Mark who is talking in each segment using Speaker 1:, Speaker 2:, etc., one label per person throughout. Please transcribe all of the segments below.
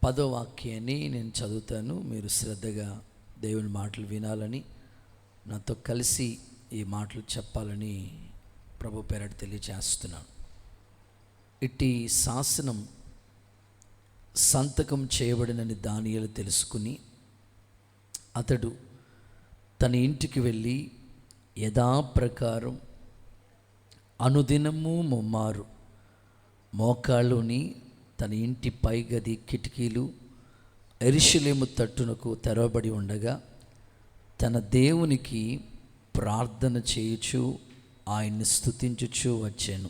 Speaker 1: 10వ వాక్యాన్ని నేను చదువుతాను. మీరు శ్రద్ధగా దేవుని మాటలు వినాలని, నాతో కలిసి ఈ మాటలు చెప్పాలని ప్రభు పేరట తెలియజేస్తున్నాను. ఇట్టి శాసనం సంతకం చేయబడినని దానియేలు తెలుసుకుని అతడు తన ఇంటికి వెళ్ళి యథాప్రకారం అనుదినము ముమ్మారు మోకాళ్ళుని తన ఇంటి పైగది కిటికీలు యెరూషలేము తట్టునకు తెరవబడి ఉండగా తన దేవునికి ప్రార్థన చేయుచు ఆయన్ని స్తుతించుచు వచ్చాను.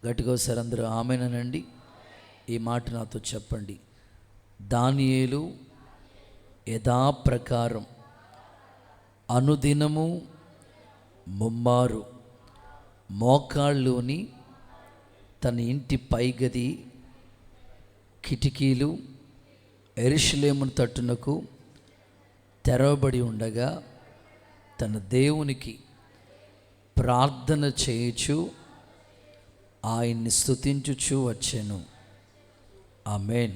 Speaker 1: గట్టిగా ఒకసారి అందరూ ఆమేనండి. ఈ మాట నాతో చెప్పండి. దానియేలు యథాప్రకారం అనుదినము ముమ్మారు మోకాళ్ళుని తన ఇంటి పైగది కిటికీలు యెరూషలేము తట్టునకు తెరవబడి ఉండగా తన దేవునికి ప్రార్థన చేయుచు ఆయన్ని స్తుతించుచు వచ్చాను. ఆమేన్.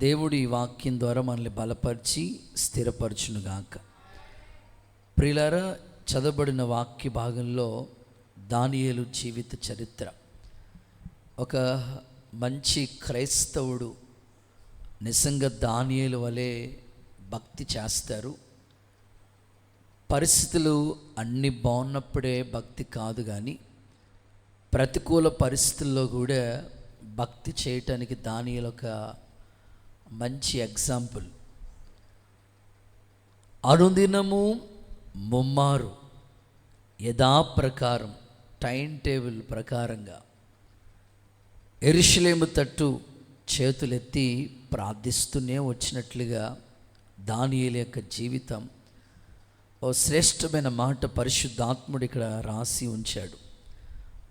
Speaker 1: దేవుడు ఈ వాక్యం ద్వారా మనల్ని బలపరిచి స్థిరపరచునుగాక. ప్రియులారా, చదవబడిన వాక్య భాగంలో దానియేలు జీవిత చరిత్ర. ఒక మంచి క్రైస్తవుడు నిజంగా దానియేలు వలె భక్తి చేస్తారు. పరిస్థితులు అన్నీ బాగున్నప్పుడే భక్తి కాదు, కానీ ప్రతికూల పరిస్థితుల్లో కూడా భక్తి చేయటానికి దానియేలు ఒక మంచి ఎగ్జాంపుల్. అనుదినము ముమ్మారు యథాప్రకారం టైం టేబుల్ ప్రకారంగా యెరూషలేము తట్టు చేతులెత్తి ప్రార్థిస్తూనే వచ్చినట్లుగా దానియేలు యొక్క జీవితం. ఓ శ్రేష్టమైన మాట పరిశుద్ధాత్ముడు ఇక్కడ రాసి ఉంచాడు.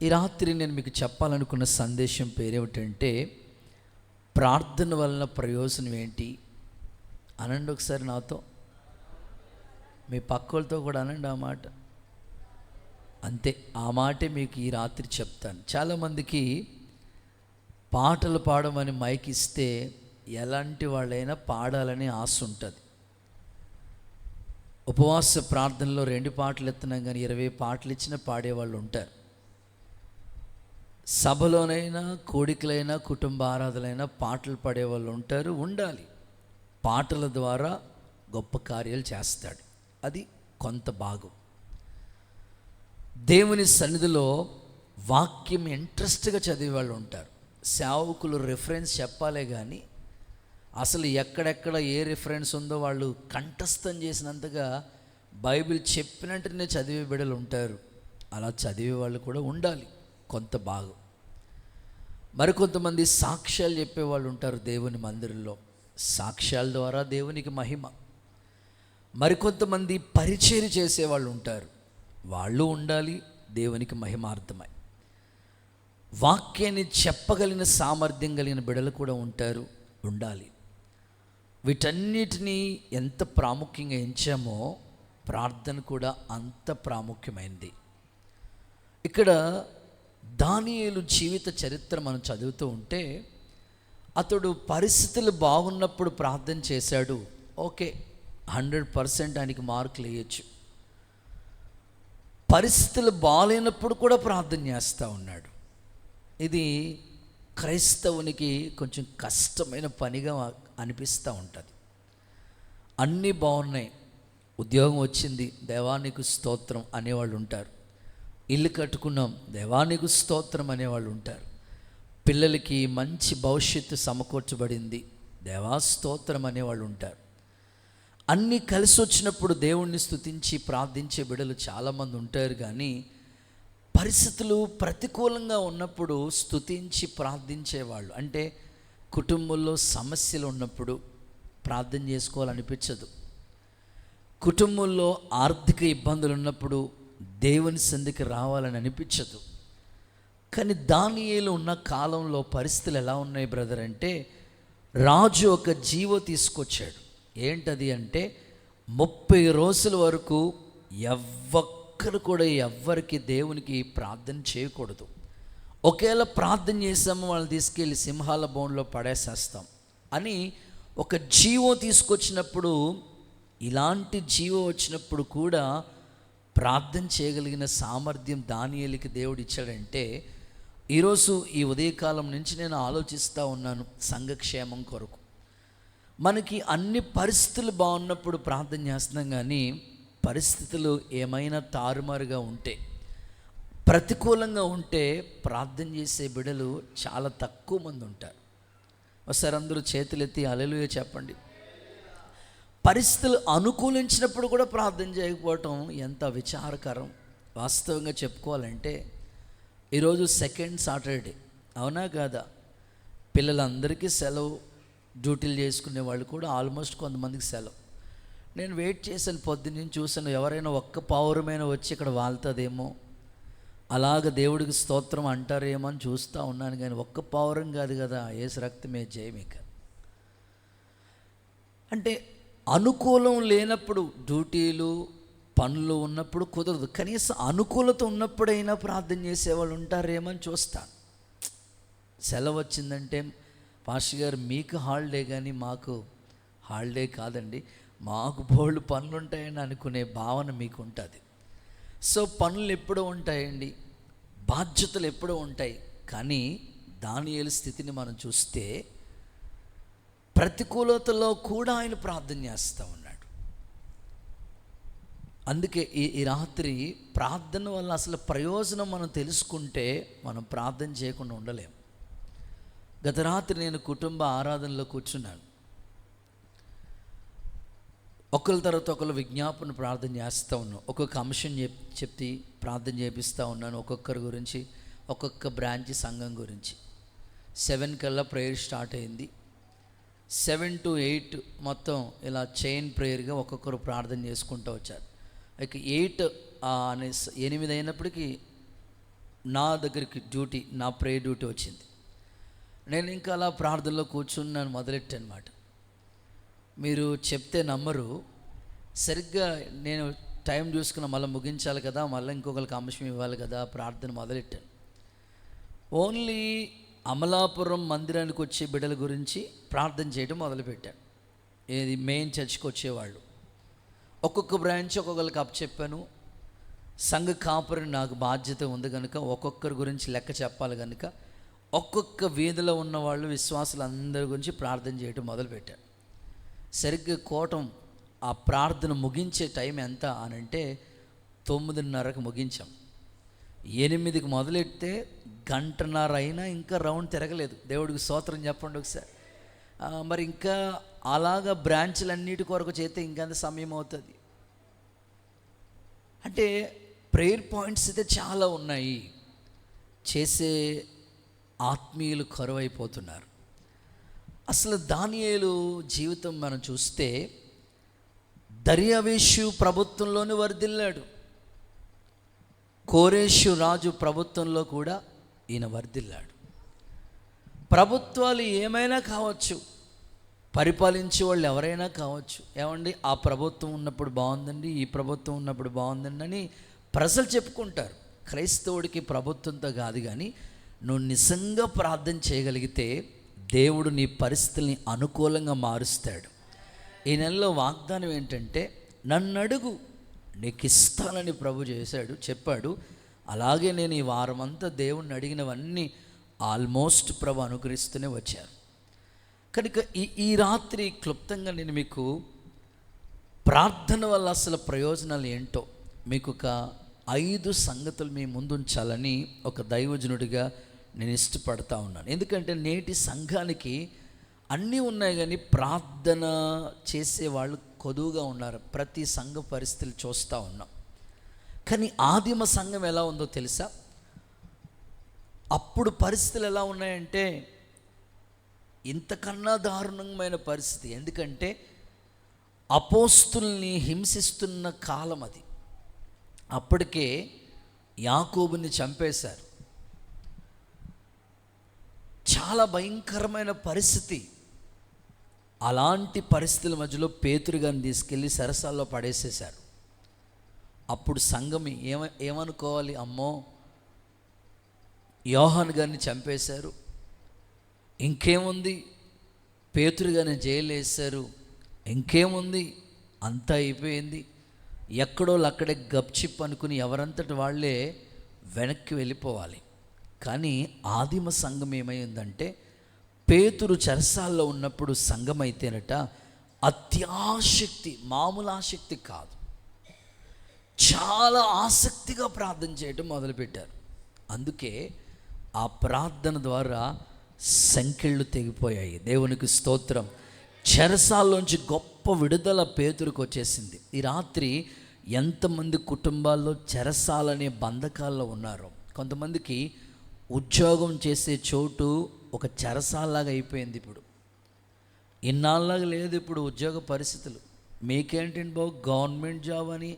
Speaker 1: ఈ రాత్రి నేను మీకు చెప్పాలనుకున్న సందేశం పేరేమిటంటే, ప్రార్థన వలన ప్రయోజనం ఏంటి అనండి. ఒకసారి నాతో, మీ పక్కలతో కూడా అనండి ఆ మాట. అంతే, ఆ మాటే మీకు ఈ రాత్రి చెప్తాను. చాలామందికి పాటలు పాడమని మైక్ ఇస్తే ఎలాంటి వాళ్ళైనా పాడాలని ఆశ ఉంటుంది. ఉపవాస ప్రార్థనలో 2 పాటలు ఎత్తున్నాం కానీ 20 పాటలు ఇచ్చిన పాడేవాళ్ళు ఉంటారు. సభలోనైనా కోడికలైనా కుటుంబ ఆరాధనలైనా పాటలు పాడేవాళ్ళు ఉంటారు. ఉండాలి. పాటల ద్వారా గొప్ప కార్యాలు చేస్తాడు. అది కొంత భాగం. దేవుని సన్నిధిలో వాక్యం ఇంట్రెస్ట్గా చదివే వాళ్ళు ఉంటారు. సేవకులు రిఫరెన్స్ చెప్పాలే కానీ అసలు ఎక్కడెక్కడ ఏ రిఫరెన్స్ ఉందో వాళ్ళు కంఠస్థం చేసినంతగా బైబిల్ చెప్పినట్టునే చదివే బిడ్డలు ఉంటారు. అలా చదివే వాళ్ళు కూడా ఉండాలి కొంత భాగం. మరికొంతమంది సాక్ష్యాలు చెప్పేవాళ్ళు ఉంటారు దేవుని మందిరంలో. సాక్ష్యాల ద్వారా దేవునికి మహిమ. మరికొంతమంది పరిచర్య చేసేవాళ్ళు ఉంటారు. వాళ్ళు ఉండాలి, దేవునికి మహిమార్థమై. వాక్యాన్ని చెప్పగలిగిన సామర్థ్యం కలిగిన బిడ్డలు కూడా ఉంటారు, ఉండాలి. వీటన్నిటినీ ఎంత ప్రాముఖ్యంగా ఎంచామో ప్రార్థన కూడా అంత ప్రాముఖ్యమైనది. ఇక్కడ దానియేలు జీవిత చరిత్ర మనం చదువుతూ ఉంటే, అతడు పరిస్థితులు బాగున్నప్పుడు ప్రార్థన చేశాడు. ఓకే, 100% ఆయనకి మార్కులు వేయచ్చు. పరిస్థితులు బాగాలేనప్పుడు కూడా ప్రార్థన చేస్తూ ఉన్నాడు. ఇది క్రైస్తవునికి కొంచెం కష్టమైన పనిగా అనిపిస్తూ ఉంటుంది. అన్నీ బాగున్నాయి, ఉద్యోగం వచ్చింది, దేవానికి స్తోత్రం అనేవాళ్ళు ఉంటారు. ఇల్లు కట్టుకున్నాం, దేవానికి స్తోత్రం అనేవాళ్ళు ఉంటారు. పిల్లలకి మంచి భవిష్యత్తు సమకూర్చబడింది, దేవా స్తోత్రం అనేవాళ్ళు ఉంటారు. అన్నీ కలిసి వచ్చినప్పుడు దేవుణ్ణి స్తుతించి ప్రార్థించే బిడ్డలు చాలామంది ఉంటారు. కానీ పరిస్థితులు ప్రతికూలంగా ఉన్నప్పుడు స్తుతించి ప్రార్థించేవాళ్ళు, అంటే కుటుంబంలో సమస్యలు ఉన్నప్పుడు ప్రార్థన చేసుకోవాలనిపించదు. కుటుంబంలో ఆర్థిక ఇబ్బందులు ఉన్నప్పుడు దేవుని సన్నిధికి రావాలని అనిపించదు. కానీ దానియేలు ఉన్న కాలంలో పరిస్థితులు ఎలా ఉన్నాయి బ్రదర్ అంటే, రాజు ఒక జీవో తీసుకొచ్చాడు. ఏంటది అంటే, 30 రోజుల వరకు ఒక్కరు కూడా ఎవ్వరికి దేవునికి ప్రార్థన చేయకూడదు. ఒకవేళ ప్రార్థన చేసాము, వాళ్ళని తీసుకెళ్ళి సింహాల బోన్లో పడేసేస్తాం. అని ఒక జీవో తీసుకొచ్చినప్పుడు, ఇలాంటి జీవో వచ్చినప్పుడు కూడా ప్రార్థన చేయగలిగిన సామర్థ్యం దానియేలుకి దేవుడు ఇచ్చాడంటే, ఈరోజు ఈ ఉదయకాలం నుంచి నేను ఆలోచిస్తూ ఉన్నాను సంఘక్షేమం కొరకు. మనకి అన్ని పరిస్థితులు బాగున్నప్పుడు ప్రార్థన చేస్తున్నాం, కానీ పరిస్థితులు ఏమైనా తారుమారుగా ఉంటే, ప్రతికూలంగా ఉంటే ప్రార్థన చేసే బిడ్డలు చాలా తక్కువ మంది ఉంటారు. ఒకసారి అందరూ చేతులెత్తి హల్లెలూయా చెప్పండి. పరిస్థితులు అనుకూలించినప్పుడు కూడా ప్రార్థన చేయకపోవటం ఎంత విచారకరం. వాస్తవంగా చెప్పుకోవాలంటే ఈరోజు సెకండ్ సాటర్డే, అవునా కాదా? పిల్లలందరికీ సెలవు, డ్యూటీలు చేసుకునే వాళ్ళు కూడా ఆల్మోస్ట్ కొంతమందికి సెలవు. నేను వెయిట్ చేశాను, పొద్దున్న చూశాను ఎవరైనా ఒక్క పావురమైన వచ్చి ఇక్కడ వాళ్తుందేమో, అలాగ దేవుడికి స్తోత్రం అంటారేమో అని చూస్తూ ఉన్నాను. కానీ ఒక్క పావురం కాదు కదా, యేసు రక్తమే జయమిక. అంటే అనుకూలం లేనప్పుడు, డ్యూటీలు పనులు ఉన్నప్పుడు కుదరదు. కనీసం అనుకూలత ఉన్నప్పుడైనా ప్రార్థన చేసేవాళ్ళు ఉంటారేమో అని చూస్తాను. సెలవు వచ్చిందంటే, పాస్టర్ గారు మీకు హాలిడే కానీ మాకు హాలిడే కాదండి, మాకు బోల్డ్ పనులు ఉంటాయని అనుకునే భావన మీకు ఉంటుంది. సో పనులు ఎప్పుడూ ఉంటాయండి, బాధ్యతలు ఎప్పుడూ ఉంటాయి. కానీ దానియేలు స్థితిని మనం చూస్తే ప్రతికూలతలో కూడా ఆయన ప్రార్థన చేస్తూ ఉన్నాడు. అందుకే ఈ రాత్రి ప్రార్థన వల్ల అసలు ప్రయోజనం మనం తెలుసుకుంటే మనం ప్రార్థన చేయకుండా ఉండలేం. గత రాత్రి నేను కుటుంబ ఆరాధనలో కూర్చున్నాను. ఒకరి తర్వాత ఒకరు విజ్ఞాపన ప్రార్థన చేస్తూ ఉన్నాను. ఒక్కొక్క అంశం చెప్తే ప్రార్థన చేపిస్తూ ఉన్నాను. ఒక్కొక్కరి గురించి, ఒక్కొక్క బ్రాంచ్ సంఘం గురించి. 7 కల్లా ప్రేయర్ స్టార్ట్ అయింది. 7 to 8 మొత్తం ఇలా చైన్ ప్రేయర్గా ఒక్కొక్కరు ప్రార్థన చేసుకుంటూ వచ్చారు. ఇక 8 అయినప్పటికీ నా దగ్గరికి డ్యూటీ, నా ప్రేయర్ డ్యూటీ వచ్చింది. నేను ఇంకా అలా ప్రార్థనలో కూర్చున్నాను, మొదలెట్టనమాట. మీరు చెప్తే నమ్మరు, సరిగ్గా నేను టైం చూసుకున్న మళ్ళీ ముగించాలి కదా, మళ్ళీ ఇంకొకరికి అంశం ఇవ్వాలి కదా, ప్రార్థన మొదలెట్టాను. ఓన్లీ అమలాపురం మందిరానికి వచ్చే బిడ్డల గురించి ప్రార్థన చేయడం మొదలుపెట్టాను. ఏది మెయిన్ చర్చ్కి వచ్చేవాళ్ళు. ఒక్కొక్క బ్రాంచ్ ఒక్కొక్కరికి అప్పచెప్పాను. సంఘ కాపురిని నాకు బాధ్యత ఉంది కనుక ఒక్కొక్కరి గురించి లెక్క చెప్పాలి కనుక ఒక్కొక్క వీధిలో ఉన్నవాళ్ళు, విశ్వాసులు అందరి గురించి ప్రార్థన చేయడం మొదలుపెట్టాను. సరిగ్గా కోటం ఆ ప్రార్థన ముగించే టైం ఎంత అనంటే 9:30కి ముగించాం. 8కి మొదలెడితే 1:30 అయినా ఇంకా రౌండ్ తిరగలేదు. దేవుడికి స్తోత్రం చెప్పండి ఒకసారి. మరి ఇంకా అలాగా బ్రాంచ్లన్నిటి కొరకు చేస్తే ఇంకెంత సమయం అవుతుంది? అంటే ప్రేయర్ పాయింట్స్ అయితే చాలా ఉన్నాయి, చేసే ఆత్మీయులు కరువైపోతున్నారు. అసలు దానియేలు జీవితం మనం చూస్తే దర్యావేషు ప్రభుత్వంలోనే వర్ధిల్లాడు. కోరేషు రాజు ప్రభుత్వంలో కూడా ఈయన వర్ధిల్లాడు. ప్రభుత్వాలు ఏమైనా కావచ్చు, పరిపాలించే వాళ్ళు ఎవరైనా కావచ్చు. ఏమండి, ఆ ప్రభుత్వం ఉన్నప్పుడు బాగుందండి, ఈ ప్రభుత్వం ఉన్నప్పుడు బాగుందండి అని ప్రజలు చెప్పుకుంటారు. క్రైస్తవుడికి ప్రభుత్వంతో కాదు, కానీ నువ్వు నిజంగా ప్రార్థన చేయగలిగితే దేవుడు నీ పరిస్థితుల్ని అనుకూలంగా మారుస్తాడు. ఈ నెలలో వాగ్దానం ఏంటంటే, నన్ను అడుగు నీకు ఇస్తానని ప్రభు చెప్పాడు. అలాగే నేను ఈ వారం అంతా దేవుణ్ణి అడిగినవన్నీ ఆల్మోస్ట్ ప్రభు అనుగ్రహిస్తూనే వచ్చారు. కనుక ఈ రాత్రి క్లుప్తంగా నేను మీకు ప్రార్థన వల్ల అసలు ప్రయోజనాలు ఏంటో మీకు ఒక 5 సంగతులు మీ ముందుంచాలని ఒక దైవజనుడిగా నేను ఇష్టపడతా ఉన్నాను. ఎందుకంటే నేటి సంఘానికి అన్నీ ఉన్నాయి, కానీ ప్రార్థన చేసేవాళ్ళు కొదువుగా ఉన్నారు. ప్రతి సంఘ పరిస్థితులు చూస్తూ ఉన్నాం. కానీ ఆదిమ సంఘం ఎలా ఉందో తెలుసా? అప్పుడు పరిస్థితులు ఎలా ఉన్నాయంటే ఇంతకన్నా దారుణమైన పరిస్థితి. ఎందుకంటే అపోస్తుల్ని హింసిస్తున్న కాలం అది. అప్పటికే యాకోబుని చంపేశారు. చాలా భయంకరమైన పరిస్థితి. అలాంటి పరిస్థితుల మధ్యలో పేతురు గారిని తీసుకెళ్ళి సరసాల్లో పడేసేశారు. అప్పుడు సంఘం ఏమనుకోవాలి? అమ్మో, యోహాను గారిని చంపేశారు, ఇంకేముంది, పేతురుగానే జైలు వేశారు, ఇంకేముంది, అంతా అయిపోయింది, ఎక్కడో అక్కడే గప్చిప్ అనుకుని ఎవరంతటి వాళ్ళే వెనక్కి వెళ్ళిపోవాలి. కానీ ఆదిమ సంఘం ఏమైందంటే, పేతురు చెరసాల్లో ఉన్నప్పుడు సంఘం అయితేనట అత్యాసక్తి, మామూలు ఆసక్తి కాదు, చాలా ఆసక్తిగా ప్రార్థన చేయడం మొదలుపెట్టారు. అందుకే ఆ ప్రార్థన ద్వారా సంకెళ్ళు తెగిపోయాయి. దేవునికి స్తోత్రం. చెరసాల్లోంచి గొప్ప విడుదల పేతురుకు వచ్చేసింది. ఈ రాత్రి ఎంతమంది కుటుంబాల్లో చెరసాలనే బంధకాల్లో ఉన్నారో. కొంతమందికి ఉద్యోగం చేసే చోటు ఒక చెరసాల్లాగా అయిపోయింది. ఇప్పుడు ఇన్నాళ్ళగా లేదు ఇప్పుడు ఉద్యోగ పరిస్థితులు. మీకేంటండి బాబు గవర్నమెంట్ జాబ్ అని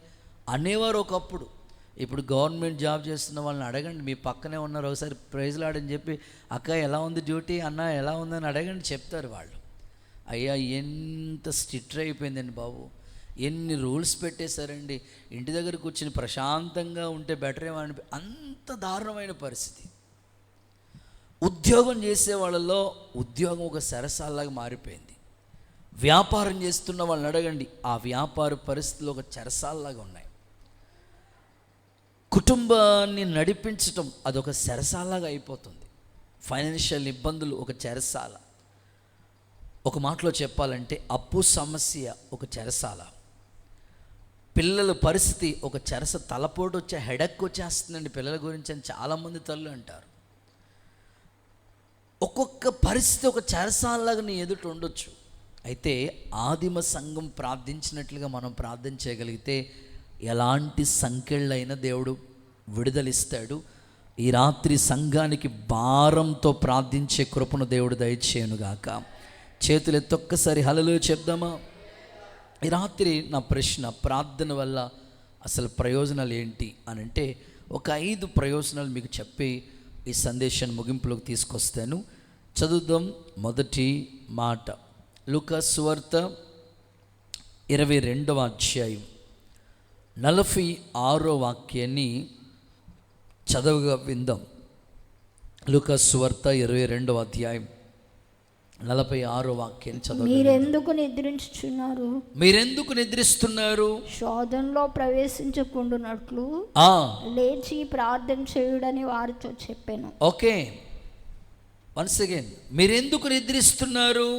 Speaker 1: అనేవారు ఒకప్పుడు. ఇప్పుడు గవర్నమెంట్ జాబ్ చేస్తున్న వాళ్ళని అడగండి, మీ పక్కనే ఉన్నారు, ఒకసారి ప్రైజ్లు ఆడని చెప్పి అక్క ఎలా ఉంది డ్యూటీ, అన్న ఎలా ఉందని అడగండి, చెప్తారు వాళ్ళు. అయ్యా ఎంత స్ట్రిక్ట్ అయిపోయిందండి బాబు, ఎన్ని రూల్స్ పెట్టేశారండి, ఇంటి దగ్గర కూర్చుని ప్రశాంతంగా ఉంటే బెటర్ ఏమో అని, అంత దారుణమైన పరిస్థితి. ఉద్యోగం చేసే వాళ్ళలో ఉద్యోగం ఒక చెరసాల్లాగా మారిపోయింది. వ్యాపారం చేస్తున్న వాళ్ళని అడగండి, ఆ వ్యాపార పరిస్థితులు ఒక చెరసాల్లాగా ఉన్నాయి. కుటుంబాన్ని నడిపించటం అదొక చెరసాల్లాగా అయిపోతుంది. ఫైనాన్షియల్ ఇబ్బందులు ఒక చెరసాల. ఒక మాటలో చెప్పాలంటే అప్పు సమస్య ఒక చెరసాల. పిల్లల పరిస్థితి ఒక చెరస. తలపోటు వచ్చే హెడక్ వచ్చేస్తుందండి పిల్లల గురించి అని చాలామంది తల్లులు అంటారు. ఒక్కొక్క పరిస్థితి ఒక చెరసాలలాగా నీ ఎదుట ఉండొచ్చు. అయితే ఆదిమ సంఘం ప్రార్థించినట్లుగా మనం ప్రార్థన చేయగలిగితే ఎలాంటి సంకెళ్ళైనా దేవుడు విడుదలిస్తాడు. ఈ రాత్రి సంఘానికి భారంతో ప్రార్థించే కృపను దేవుడు దయచేయనుగాక. చేతులు ఎత్తొక్కసారి హల్లెలూయా చెప్దామా? ఈ రాత్రి నా ప్రశ్న, ప్రార్థన వల్ల అసలు ప్రయోజనాలు ఏంటి అని అంటే, ఒక 5 ప్రయోజనాలు మీకు చెప్పి ఈ సందేశాన్ని ముగింపులోకి తీసుకొస్తాను. చదువుదాం. మొదటి మాట లూకా సువార్త 22వ అధ్యాయం 46వ వాక్యాన్ని చదవగా విందాం. లూకా సువార్త 22వ అధ్యాయం 46వ వాక్యాన్ని చదవ. మీరెందుకు నిద్రిస్తున్నారు?
Speaker 2: శోధనలో ప్రవేశించకుండానట్లు లేచి ప్రార్థన చేయుడని వారితో చెప్పాను.
Speaker 1: ఓకే, వన్స్ అగైన్, మీరెందుకు నిద్రిస్తున్నారు?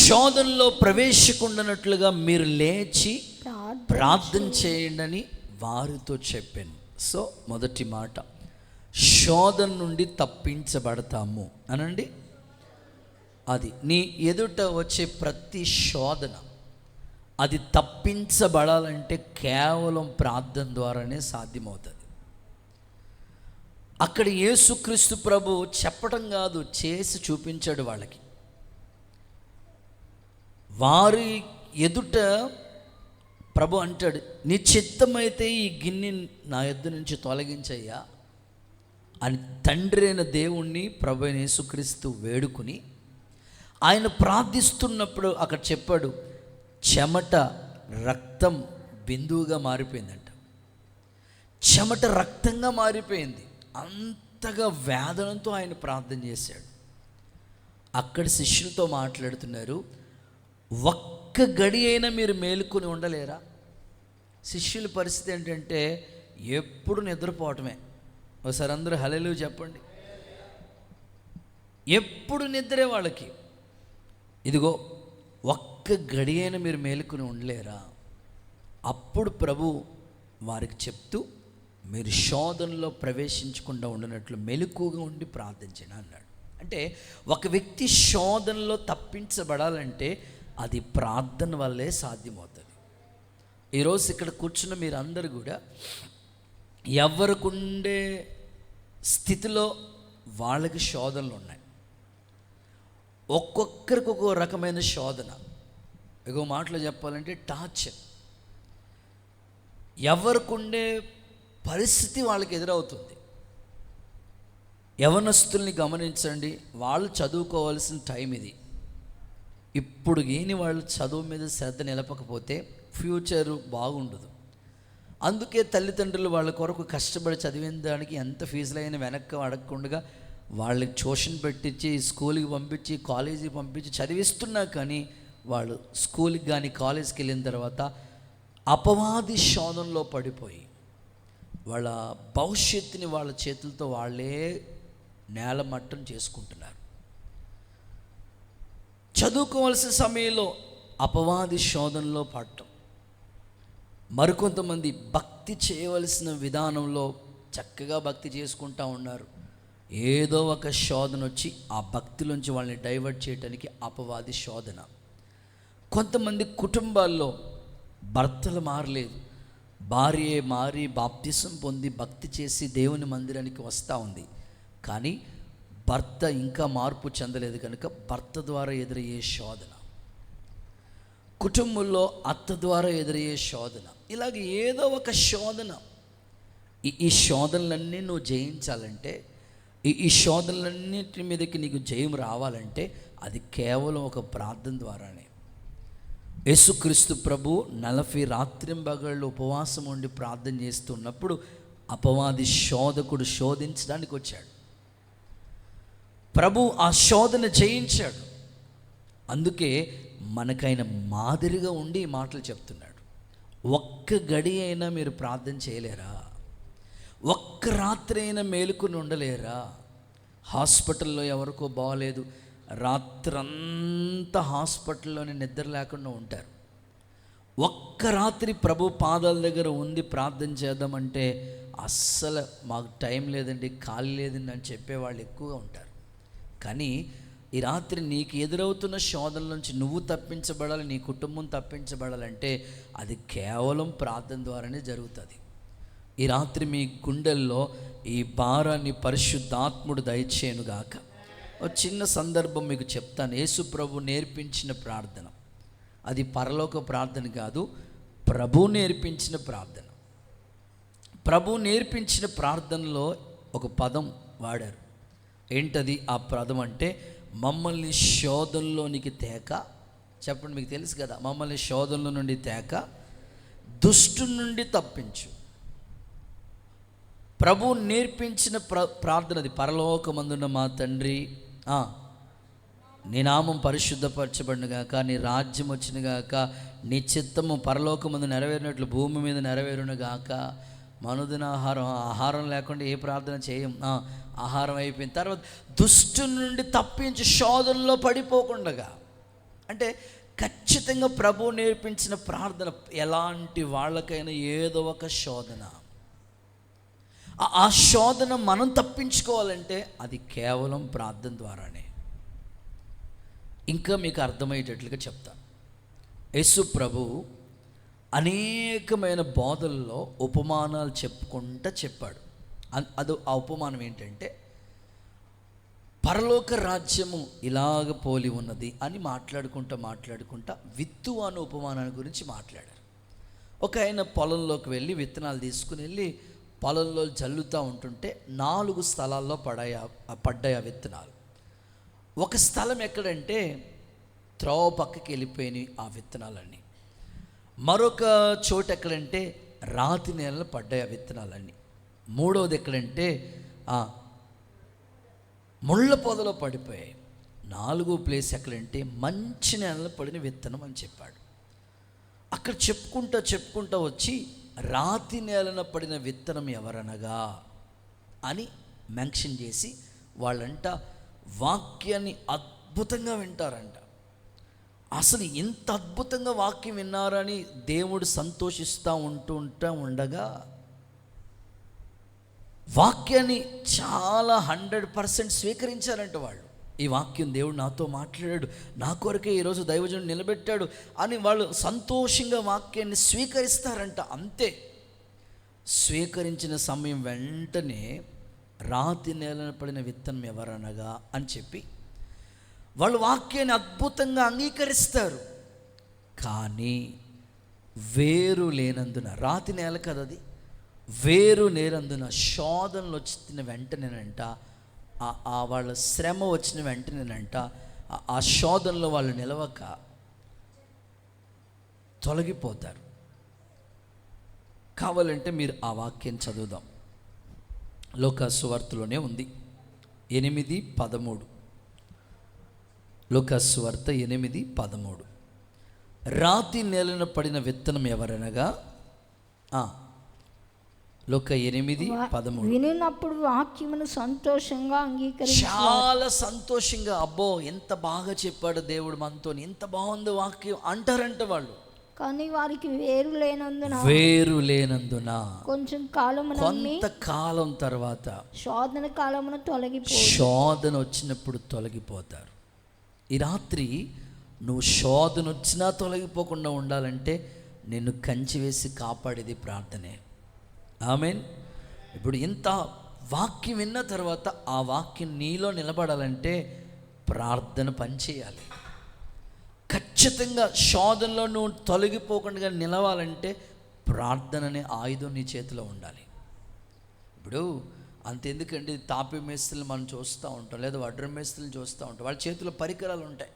Speaker 1: శోధనలో ప్రవేశకుండానట్లుగా మీరు లేచి ప్రార్థన చేయండి అని వారితో చెప్పాను. సో మొదటి మాట, శోధన నుండి తప్పించబడతాము అనండి. అది నీ ఎదుట వచ్చే ప్రతి శోధన, అది తప్పించబడాలంటే కేవలం ప్రార్థన ద్వారానే సాధ్యమవుతుంది. అక్కడ యేసుక్రీస్తు ప్రభు చెప్పటం కాదు, చేసి చూపించాడు వాళ్ళకి. వారి ఎదుట ప్రభు అంటాడు, నీ చిత్తమైతే ఈ గిన్నె నా యొద్ద నుంచి తొలగించయ్యా అని తండ్రి అయిన దేవుణ్ణి ప్రభు అయిన యేసుక్రీస్తు వేడుకుని ఆయన ప్రార్థిస్తున్నప్పుడు అక్కడ చెప్పాడు, చెమట రక్తం బిందువుగా మారిపోయిందంట. చెమట రక్తంగా మారిపోయింది. అంతగా వేదనతో ఆయన ప్రార్థన చేశాడు. అక్కడ శిష్యులతో మాట్లాడుతున్నారు, ఒక్క గడి అయినా మీరు మేలుకొని ఉండలేరా? శిష్యుల పరిస్థితి ఏంటంటే ఎప్పుడు నిద్రపోవటమే. ఒకసారి అందరూ హల్లెలూయా చెప్పండి. ఎప్పుడు నిద్రే వాళ్ళకి. ఇదిగో ఒక్క గడి అయినా మీరు మేలుకొని ఉండలేరా? అప్పుడు ప్రభు వారికి చెప్తూ, మీరు శోధనలో ప్రవేశించకుండా ఉండనట్లు మెలకువగా ఉండి ప్రార్థించండి అన్నాడు. అంటే ఒక వ్యక్తి శోధనలో తప్పించబడాలంటే అది ప్రార్థన వల్లే సాధ్యమవుతుంది. ఈరోజు ఇక్కడ కూర్చున్న మీరందరూ కూడా ఎవరికుండే స్థితిలో వాళ్ళకి శోధనలు ఉన్నాయి. ఒక్కొక్కరికి ఒక్కో రకమైన శోధన. ఇంకో మాటలో చెప్పాలంటే టార్చర్. ఎవరికుండే పరిస్థితి వాళ్ళకి ఎదురవుతుంది. యవనస్తుల్ని గమనించండి, వాళ్ళు చదువుకోవాల్సిన టైం ఇది. ఇప్పుడు ఏని వాళ్ళు చదువు మీద శ్రద్ధ నిలపకపోతే ఫ్యూచరు బాగుండదు. అందుకే తల్లిదండ్రులు వాళ్ళ కొరకు కష్టపడి చదివిన దానికి ఎంత ఫీజులైనా వెనక్కి అడగకుండా వాళ్ళకి ట్యూషన్ పెట్టించి స్కూల్కి పంపించి కాలేజీకి పంపించి చదివిస్తున్నా కానీ వాళ్ళు స్కూల్కి కానీ కాలేజీకి వెళ్ళిన తర్వాత అపవాది శోధనలో పడిపోయి వాళ్ళ భవిష్యత్తుని వాళ్ళ చేతులతో వాళ్ళే నేలమట్టం చేసుకుంటున్నారు. చదువుకోవాల్సిన సమయంలో అపవాది శోధనలో పడటం, మరికొంతమంది భక్తి చేయవలసిన విధానంలో చక్కగా భక్తి చేసుకుంటూ ఉన్నారు, ఏదో ఒక శోధన వచ్చి ఆ భక్తిలోంచి వాళ్ళని డైవర్ట్ చేయడానికి అపవాది శోధన. కొంతమంది కుటుంబాల్లో భర్తలు మారలేదు, భార్య మారి బాప్తిసం పొంది భక్తి చేసి దేవుని మందిరానికి వస్తూ ఉంది, కానీ భర్త ఇంకా మార్పు చెందలేదు కనుక భర్త ద్వారా ఎదురయ్యే శోధన, కుటుంబంలో అత్త ద్వారా ఎదురయ్యే శోధన, ఇలాగ ఏదో ఒక శోధన. ఈ శోధనలన్నీ నువ్వు జయించాలంటే, ఈ శోధనలన్నింటి మీదకి నీకు జయం రావాలంటే అది కేవలం ఒక ప్రార్థన ద్వారానే. యేసుక్రీస్తు ప్రభు 40 రాత్రింబగళ్ళు ఉపవాసం ఉండి ప్రార్థన చేస్తున్నప్పుడు అపవాది శోధకుడు శోధించడానికి వచ్చాడు. ప్రభు ఆ శోధన జయించాడు. అందుకే మనకైన మాదిరిగా ఉండి ఈ మాటలు చెప్తున్నాడు. ఒక్క గడి అయినా మీరు ప్రార్థన చేయలేరా? ఒక్క రాత్రి అయినా మేలుకుని ఉండలేరా? హాస్పిటల్లో ఎవరికో బాగలేదు, రాత్రంతా హాస్పిటల్లోనే నిద్ర లేకుండా ఉంటారు. ఒక్క రాత్రి ప్రభు పాదాల దగ్గర ఉంది ప్రార్థన చేద్దామంటే అస్సలు మాకు టైం లేదండి, ఖాళీ లేదండి అని చెప్పేవాళ్ళు ఎక్కువగా ఉంటారు. కానీ ఈ రాత్రి నీకు ఎదురవుతున్న శోధన నుంచి నువ్వు తప్పించబడాలి, నీ కుటుంబం తప్పించబడాలంటే అది కేవలం ప్రార్థన ద్వారానే జరుగుతుంది. ఈ రాత్రి మీ గుండెల్లో ఈ భారాన్ని పరిశుద్ధాత్ముడు దయచేయునుగాక. ఒక చిన్న సందర్భం మీకు చెప్తాను. యేసు ప్రభు నేర్పించిన ప్రార్థన, అది పరలోక ప్రార్థన కాదు, ప్రభు నేర్పించిన ప్రార్థన. ప్రభు నేర్పించిన ప్రార్థనలో ఒక పదం వాడారు. ఏంటది ఆ పదం అంటే, మమ్మల్ని శోధనలోనికి తేక. చెప్పండి, మీకు తెలుసు కదా, మమ్మల్ని శోధనలో నుండి తేక, దుష్టు నుండి తప్పించు. ప్రభు నేర్పించిన ప్రార్థన అది. పరలోకమందున్న మా తండ్రి, నీ నామం పరిశుద్ధపరచబడినగాక, నీ రాజ్యం వచ్చినగాక, నీ చిత్తము పరలోకమందు నెరవేరినట్లు భూమి మీద నెరవేరునుగాక. మనుదిన ఆహారం లేకుండా ఏ ప్రార్థన చేయం. ఆహారం అయిపోయిన తర్వాత దుష్టు నుండి తప్పించి శోధనలో పడిపోకుండగా. అంటే ఖచ్చితంగా ప్రభు నేర్పించిన ప్రార్థన ఎలాంటి వాళ్ళకైనా ఏదో ఒక శోధన, ఆ శోధన మనం తప్పించుకోవాలంటే అది కేవలం ప్రార్థన ద్వారానే. ఇంకా మీకు అర్థమయ్యేటట్లుగా చెప్తాను. యేసు ప్రభు అనేకమైన బోధల్లో ఉపమానాలు చెప్పుకుంటూ చెప్పాడు. ఆ ఉపమానం ఏంటంటే, పరలోక రాజ్యము ఇలాగ పోలి ఉన్నది అని మాట్లాడుకుంటా విత్తు అనే ఉపమానాన్ని గురించి మాట్లాడారు. ఒక ఆయన పొలంలోకి వెళ్ళి విత్తనాలు తీసుకుని వెళ్ళి పొలంలో జల్లుతూ ఉంటుంటే 4 స్థలాల్లో పడ్డాయి ఆ విత్తనాలు. ఒక స్థలం ఎక్కడంటే త్రోవ పక్కకి వెళ్ళిపోయినాయి ఆ విత్తనాలన్నీ. మరొక చోటు ఎక్కడంటే రాతి నేలలో పడ్డాయి ఆ విత్తనాలన్నీ. మూడవది ఎక్కడంటే ముళ్ళ పొదలో పడిపోయాయి. 4వ ప్లేస్ ఎక్కడంటే మంచి నేలలో పడిన విత్తనం అని చెప్పాడు. అక్కడ చెప్పుకుంటా వచ్చి రాతి నేలన పడిన విత్తనం ఎవరనగా అని మెన్షన్ చేసి వాళ్ళంట వాక్యాన్ని అద్భుతంగా వింటారంట. అసలు ఇంత అద్భుతంగా వాక్యం విన్నారని దేవుడు సంతోషిస్తూ ఉండగా వాక్యాన్ని చాలా 100% స్వీకరించారంట వాళ్ళు. ఈ వాక్యం దేవుడు నాతో మాట్లాడాడు, నా కొరకే ఈరోజు దైవజనుడు నిలబెట్టాడు అని వాళ్ళు సంతోషంగా వాక్యాన్ని స్వీకరిస్తారంట. అంతే, స్వీకరించిన సమయం వెంటనే రాతి నేలన పడిన విత్తనం ఎవరనగా అని చెప్పి వాళ్ళు వాక్యాన్ని అద్భుతంగా అంగీకరిస్తారు. కానీ వేరు లేనందున, రాతి నేల కదా అది, వేరు లేనందున శోధనలు వచ్చిన వెంటనేనంట, వాళ్ళ శ్రమ వచ్చిన వెంటనేనంట ఆ శోధనలో వాళ్ళు నిలవక తొలగిపోతారు. కావాలంటే మీరు ఆ వాక్యం చదువుదాం. లోకా సువార్తలోనే ఉంది. 8:13. లూకాసు వార్త 8:13. రాతి నేలన పడిన విత్తనం ఎవరనగా లూకా 8:13.
Speaker 2: వినినప్పుడు వాక్యమును సంతోషంగా అంగీకరించి
Speaker 1: చాలా సంతోషంగా, అబ్బో ఎంత బాగా చెప్పాడు దేవుడు మనతో, ఎంత బాగుంది వాక్యం అంటారంట వాళ్ళు.
Speaker 2: కానీ వారికి వేరు లేనందున
Speaker 1: కొంతకాలం తర్వాత శోధన వచ్చినప్పుడు తొలగిపోతారు. ఈ రాత్రి నువ్వు శోధన వచ్చినా తొలగిపోకుండా ఉండాలంటే నిన్ను కంచి వేసి కాపాడేది ప్రార్థనే. ఆమేన్. ఇప్పుడు ఇంత వాక్యం విన్న తర్వాత ఆ వాక్యం నీలో నిలబడాలంటే ప్రార్థన పనిచేయాలి. ఖచ్చితంగా శోధనలో నువ్వు తొలగిపోకుండా నిలవాలంటే ప్రార్థన అనే ఆయుధం నీ చేతిలో ఉండాలి. ఇప్పుడు అంతెందుకండి, తాపి మేస్త్రులు మనం చూస్తూ ఉంటాం, లేదా వడ్రం మేస్త్రులు చూస్తూ ఉంటాం. వాళ్ళ చేతిలో పరికరాలు ఉంటాయి,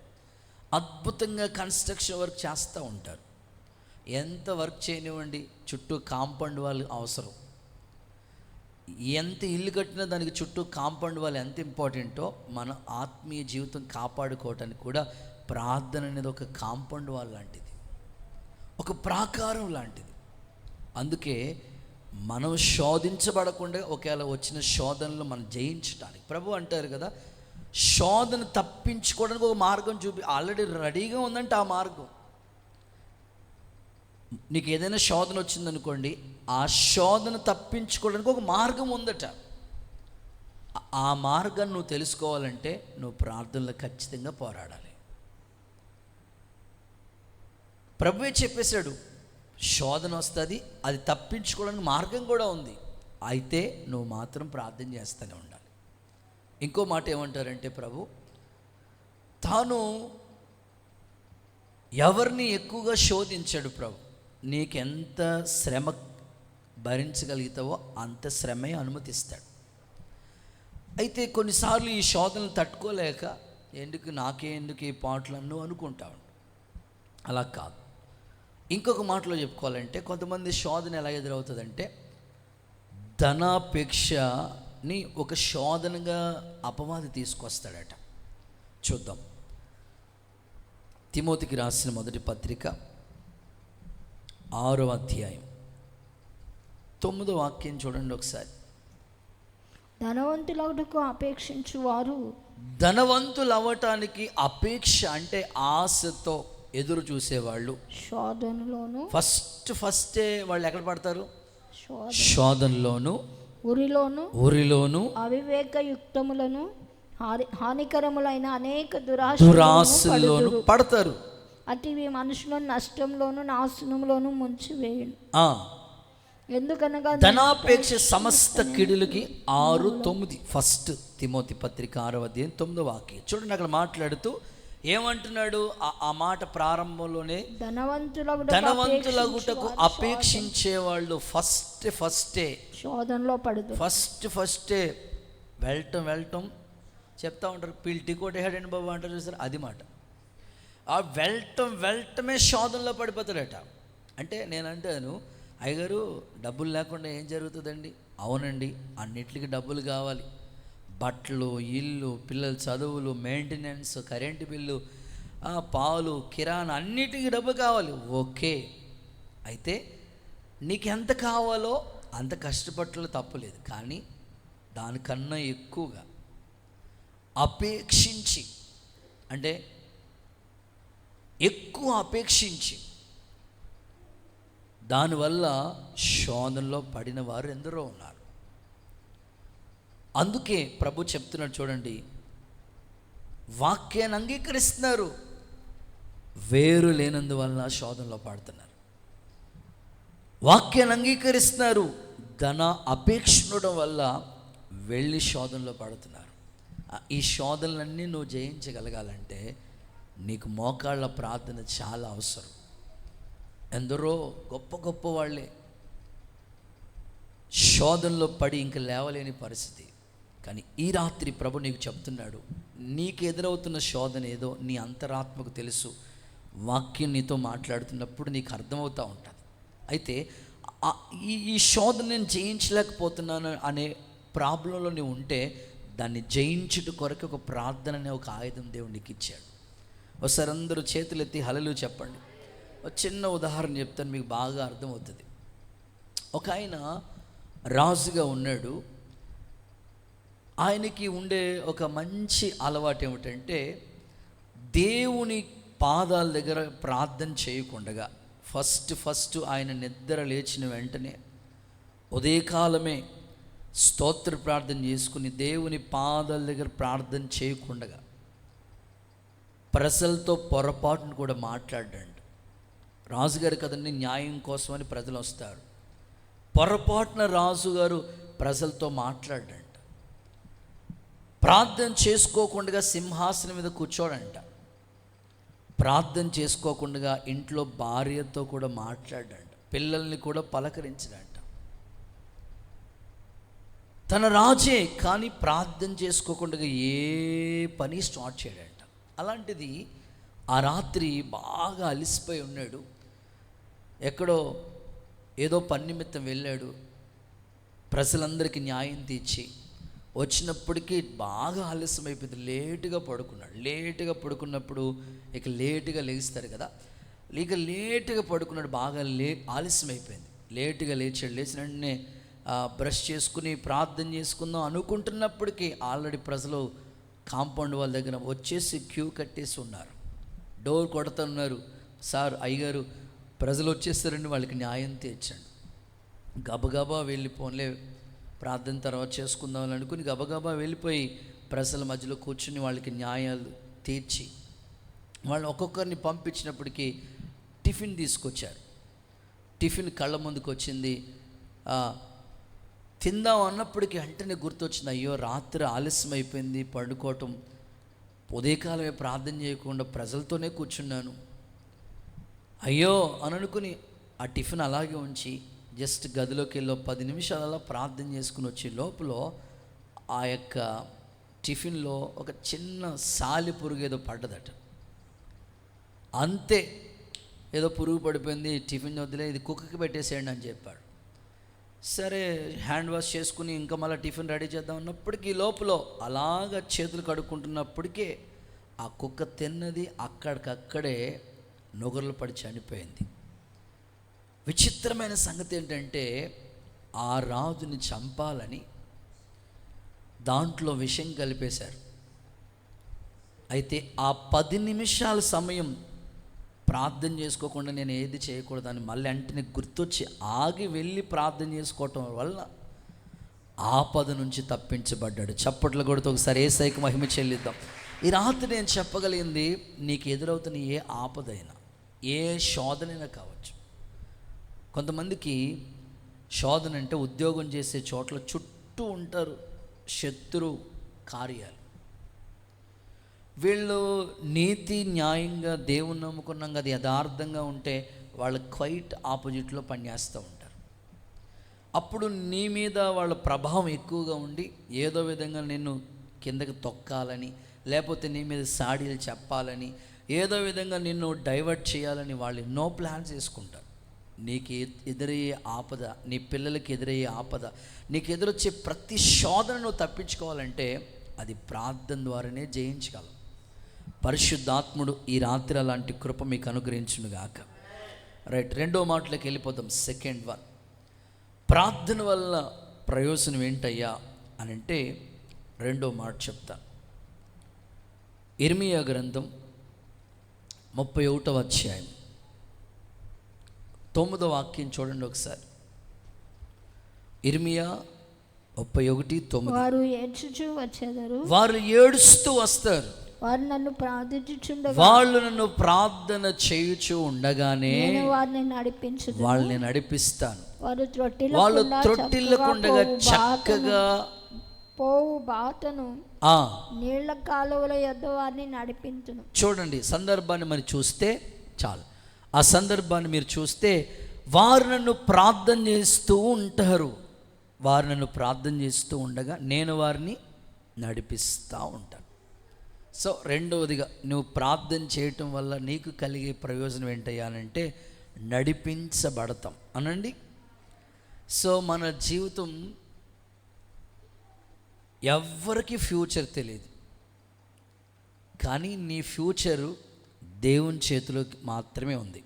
Speaker 1: అద్భుతంగా కన్స్ట్రక్షన్ వర్క్ చేస్తూ ఉంటారు. ఎంత వర్క్ చేయనివ్వండి, చుట్టూ కాంపౌండ్ వాళ్ళు అవసరం. ఎంత ఇల్లు కట్టినా దానికి చుట్టూ కాంపౌండ్ వాళ్ళు ఎంత ఇంపార్టెంటో మన ఆత్మీయ జీవితం కాపాడుకోవటానికి కూడా ప్రార్థన అనేది ఒక కాంపౌండ్ వాల్ లాంటిది, ఒక ప్రాకారం లాంటిది. అందుకే మనం శోధించబడకుండా ఒకవేళ వచ్చిన శోధనలు మనం జయించడానికి ప్రభు అంటారు కదా, శోధన తప్పించుకోవడానికి ఒక మార్గం ఆల్రెడీ రెడీగా ఉందంటే ఆ మార్గం. నీకు ఏదైనా శోధన వచ్చిందనుకోండి, ఆ శోధన తప్పించుకోవడానికి ఒక మార్గం ఉందట. ఆ మార్గాన్ని నువ్వు తెలుసుకోవాలంటే నువ్వు ప్రార్థనలో ఖచ్చితంగా పోరాడాలి. ప్రభువే చెప్పేశాడు, శోధన వస్తుంది, అది తప్పించుకోవడానికి మార్గం కూడా ఉంది, అయితే నువ్వు మాత్రం ప్రార్థన చేస్తూనే ఉండాలి. ఇంకో మాట ఏమంటారంటే ప్రభు తాను ఎవరిని ఎక్కువగా శోధించాడు. ప్రభు నీకెంత శ్రమ భరించగలుగుతావో అంత శ్రమే అనుమతిస్తాడు. అయితే కొన్నిసార్లు ఈ శోధనలు తట్టుకోలేక ఎందుకు ఈ పాటలు అన్ను అనుకుంటావు. అలా కాదు. ఇంకొక మాటలో చెప్పుకోవాలంటే కొంతమంది శోధన ఎలా ఎదురవుతుందంటే ధనాపేక్షని ఒక శోధనగా అపవాది తీసుకొస్తాడట. చూద్దాం. తిమోతికి రాసిన మొదటి పత్రిక 6వ అధ్యాయం 9వ వాక్యం చూడండి ఒకసారి. ధనవంతులవటానికి అపేక్ష అంటే ఆశతో ఎదురు చూసేవాళ్ళు
Speaker 2: శోధనలోను
Speaker 1: ఫస్టే వాళ్ళు ఎక్కడ పడతారు? శోధనలోను, ఉరిలోను
Speaker 2: అవివేకయుక్తములను హానికరములైన అనేక
Speaker 1: దురాశల్లోను పడతారు.
Speaker 2: అటివి మనుషులను నష్టంలోను నాశనంలోను ముంచివేయును. ఎందుకనగా
Speaker 1: ధనాపేక్ష సమస్త కిడులకి 6:9. ఫస్ట్ తిమోతి పత్రిక 6వ అధ్యాయం 9వ వాక్యం చూడండి. అక్కడ మాట్లాడుతూ ఏమంటున్నాడు? ఆ మాట ప్రారంభంలోనే ధనవంతులగుటకు అపేక్షించే వాళ్ళు ఫస్టే
Speaker 2: శోధనలో పడుతూ
Speaker 1: ఫస్టే వెళ్ళటం చెప్తా ఉంటారు. టికోట్ వేసాడండి బాబు అంటారు చూసారు, అది మాట. ఆ వెళ్ళటమే శోధనలో పడిపోతాడట. అంటే నేను అంటాను, అయ్యగారు డబ్బులు లేకుండా ఏం జరుగుతుందండి? అవునండి, అన్నిటికీ డబ్బులు కావాలి. బట్టలు, ఇల్లు, పిల్లల చదువులు, మెయింటెనెన్స్, కరెంటు బిల్లు, పాలు, కిరాణా, అన్నిటికీ డబ్బు కావాలి. ఓకే, అయితే నీకు ఎంత కావాలో అంత కష్టపట్టలో తప్పులేదు, కానీ దానికన్నా ఎక్కువగా అపేక్షించి, అంటే ఎక్కువ అపేక్షించి దానివల్ల శోధనలో పడిన వారు ఎందరో ఉన్నారు. అందుకే ప్రభు చెప్తున్నాడు చూడండి, వాక్యాన్ని అంగీకరిస్తున్నారు, వేరు లేనందువల్ల శోధనలో పడుతున్నారు. వాక్యాన్ని అంగీకరిస్తున్నారు, ధన అపేక్ష ఉండడం వల్ల వెళ్ళి శోధనలో పడుతున్నారు. ఈ శోధనలన్నీ నువ్వు జయించగలగాలంటే నీకు మోకాళ్ళ ప్రార్థన చాలా అవసరం. ఎందరో గొప్ప వాళ్ళే శోధనలో పడి ఇంక లేవలేని పరిస్థితి. కానీ ఈ రాత్రి ప్రభు నీకు చెప్తున్నాడు, నీకు ఎదురవుతున్న శోధన ఏదో నీ అంతరాత్మకు తెలుసు. వాక్యం నీతో మాట్లాడుతున్నప్పుడు నీకు అర్థమవుతూ ఉంటుంది. అయితే ఈ శోధన నేను జయించలేకపోతున్నాను అనే ప్రాబ్లంలో నువ్వు ఉంటే దాన్ని జయించుట కొరకు ఒక ప్రార్థన అనే ఒక ఆయుధం దేవునికి ఇచ్చాడు. ఒకసారి అందరూ చేతులెత్తి హల్లెలూయా చెప్పండి. ఒక చిన్న ఉదాహరణ చెప్తాను, మీకు బాగా అర్థమవుతుంది. ఒక ఆయన రాజుగా ఉన్నాడు. ఆయనకి ఉండే ఒక మంచి అలవాటు ఏమిటంటే, దేవుని పాదాల దగ్గర ప్రార్థన చేయకుండగా ఫస్ట్ ఆయన నిద్ర లేచిన వెంటనే ఉదయకాలమే స్తోత్ర ప్రార్థన చేసుకుని దేవుని పాదాల దగ్గర ప్రార్థన చేయకుండగా ప్రజలతో పొరపాటును కూడా మాట్లాడండి. రాజుగారు కదండి, న్యాయం కోసమని ప్రజలు వస్తారు. పొరపాటున రాజుగారు ప్రజలతో మాట్లాడండి. ప్రార్థన చేసుకోకుండా సింహాసనం మీద కూర్చోడంట. ప్రార్థన చేసుకోకుండా ఇంట్లో భార్యతో కూడా మాట్లాడంట. పిల్లల్ని కూడా పలకరించడంట. తన రాజే కానీ ప్రార్థన చేసుకోకుండా ఏ పని స్టార్ట్ చేయడంట. అలాంటిది ఆ రాత్రి బాగా అలిసిపోయి ఉన్నాడు. ఎక్కడో ఏదో పని నిమిత్తం వెళ్ళాడు. ప్రజలందరికీ న్యాయం తీర్చి వచ్చినప్పటికీ బాగా ఆలస్యం అయిపోయింది. లేటుగా పడుకున్నాడు. లేటుగా పడుకున్నప్పుడు ఇక లేటుగా లేస్తారు కదా, ఇక లేటుగా పడుకున్నాడు. బాగా ఆలస్యం అయిపోయింది. లేటుగా లేచాడు. లేచిన వెంటనే బ్రష్ చేసుకుని ప్రార్థన చేసుకుందాం అనుకుంటున్నప్పటికీ ఆల్రెడీ ప్రజలు కాంపౌండ్ వాళ్ళ దగ్గర వచ్చేసి క్యూ కట్టేసి ఉన్నారు. డోర్ కొడుతున్నారు. సార్ అయ్యగారు ప్రజలు వచ్చేస్తారండి, వాళ్ళకి న్యాయం తీర్చండి. గబగబా వెళ్ళిపోలే, ప్రార్థన తర్వాత చేసుకుందామని అనుకుని గబగబా వెళ్ళిపోయి ప్రజల మధ్యలో కూర్చుని వాళ్ళకి న్యాయాలు తీర్చి వాళ్ళని ఒక్కొక్కరిని పంపించినప్పటికీ టిఫిన్ తీసుకొచ్చారు. టిఫిన్ కళ్ళ ముందుకు వచ్చింది. తిందాం అన్నప్పటికీ వెంటనే గుర్తొచ్చింది, అయ్యో రాత్రి ఆలస్యం అయిపోయింది, పడుకోవటం, ఉదయకాలమే ప్రార్థన చేయకుండా ప్రజలతోనే కూర్చున్నాను, అయ్యో అని అనుకుని ఆ టిఫిన్ అలాగే ఉంచి జస్ట్ గదిలోకి వెళ్ళి 10 నిమిషాలలో ప్రార్థన చేసుకుని వచ్చే లోపల ఆ యొక్క టిఫిన్లో ఒక చిన్న సాలి పురుగు ఏదో పడ్డదట. అంతే, ఏదో పురుగు పడిపోయింది, టిఫిన్ వద్దులే, ఇది కుక్కకి పెట్టేసేయండి అని చెప్పాడు. సరే హ్యాండ్ వాష్ చేసుకుని ఇంకా మళ్ళీ టిఫిన్ రెడీ చేద్దాం అన్నప్పటికీ లోపల అలాగ చేతులు కడుక్కుంటున్నప్పటికే ఆ కుక్క తిన్నది అక్కడికక్కడే నొగర్లు పడి చనిపోయింది. విచిత్రమైన సంగతి ఏంటంటే, ఆ రాజుని చంపాలని దాంట్లో విషం కలిపేశారు. అయితే ఆ 10 నిమిషాల సమయం ప్రార్థన చేసుకోకుండా నేను ఏది చేయకూడదని మళ్ళీ వెంటనే గుర్తొచ్చి ఆగి వెళ్ళి ప్రార్థన చేసుకోవటం వల్ల ఆపద నుంచి తప్పించబడ్డాడు. చప్పట్లు కొడుతూ ఒకసారి యేసయ్యకు మహిమ చెల్లిద్దాం. ఈ రాత్రి నేను చెప్పగలిగింది, నీకు ఎదురవుతున్న ఏ ఆపదైనా, ఏ శోధనైనా కావచ్చు. కొంతమందికి శోధన అంటే ఉద్యోగం చేసే చోట్ల చుట్టూ ఉంటారు శత్రు కార్యాలు. వీళ్ళు నీతి న్యాయంగా దేవుని నమ్ముకున్నాం కదా, యథార్థంగా ఉంటే వాళ్ళు క్వైట్ ఆపోజిట్లో పనిచేస్తూ ఉంటారు. అప్పుడు నీ మీద వాళ్ళ ప్రభావం ఎక్కువగా ఉండి ఏదో విధంగా నిన్ను కిందకి తొక్కాలని, లేకపోతే నీ మీద సాడీలు చెప్పాలని, ఏదో విధంగా నిన్ను డైవర్ట్ చేయాలని వాళ్ళు ఎన్నో ప్లాన్స్ వేసుకుంటారు. నీకు ఎదురయ్యే ఆపద, నీ పిల్లలకి ఎదురయ్యే ఆపద, నీకు ఎదురొచ్చే ప్రతి శోధనను తప్పించుకోవాలంటే అది ప్రార్థన ద్వారానే జయించగలం. పరిశుద్ధాత్ముడు ఈ రాత్రి అలాంటి కృప మీకు అనుగ్రహించును గాక. రైట్, రెండో మాటలోకి వెళ్ళిపోతాం. సెకండ్ వన్, ప్రార్థన వల్ల ప్రయోజనం ఏంటయ్యా అని అంటే రెండో మాట చెప్తా. ఇర్మియా గ్రంథం 31వ అధ్యాయం 9వ వాక్యం చూడండి ఒకసారి. ఇర్మియా 31:9.
Speaker 2: వారు ఏడ్చుచూ వచ్చేదారు,
Speaker 1: వారు ఏడుస్తూ వస్తారు,
Speaker 2: వారు నన్ను ప్రార్థించుచుండగా,
Speaker 1: వాళ్ళు నన్ను ప్రార్థన చేయుచు ఉండగానే
Speaker 2: నేను వారిని నడిపించుదును,
Speaker 1: వాళ్ళని నడిపిస్తాను.
Speaker 2: వాళ్ళు
Speaker 1: త్రొట్టిల్లకుండగా చక్కగా
Speaker 2: పోవు బాటను నీళ్ల కాలువల యొద్ద వారిని నడిపించును.
Speaker 1: చూడండి, సందర్భాన్ని మరి చూస్తే చాలు. ఆ సందర్భాన్ని మీరు చూస్తే వారు నన్ను ప్రార్థన చేస్తూ ఉంటారు, వారు నన్ను ప్రార్థన చేస్తూ ఉండగా నేను వారిని నడిపిస్తూ ఉంటాను. సో రెండవదిగా, నువ్వు ప్రార్థన చేయటం వల్ల నీకు కలిగే ప్రయోజనం ఏంటయ్యానంటే నడిపించబడతాం అనండి. సో మన జీవితం ఎవ్వరికి ఫ్యూచర్ తెలియదు, కానీ నీ ఫ్యూచరు దేవుని చేతిలో మాత్రమే ఉంది.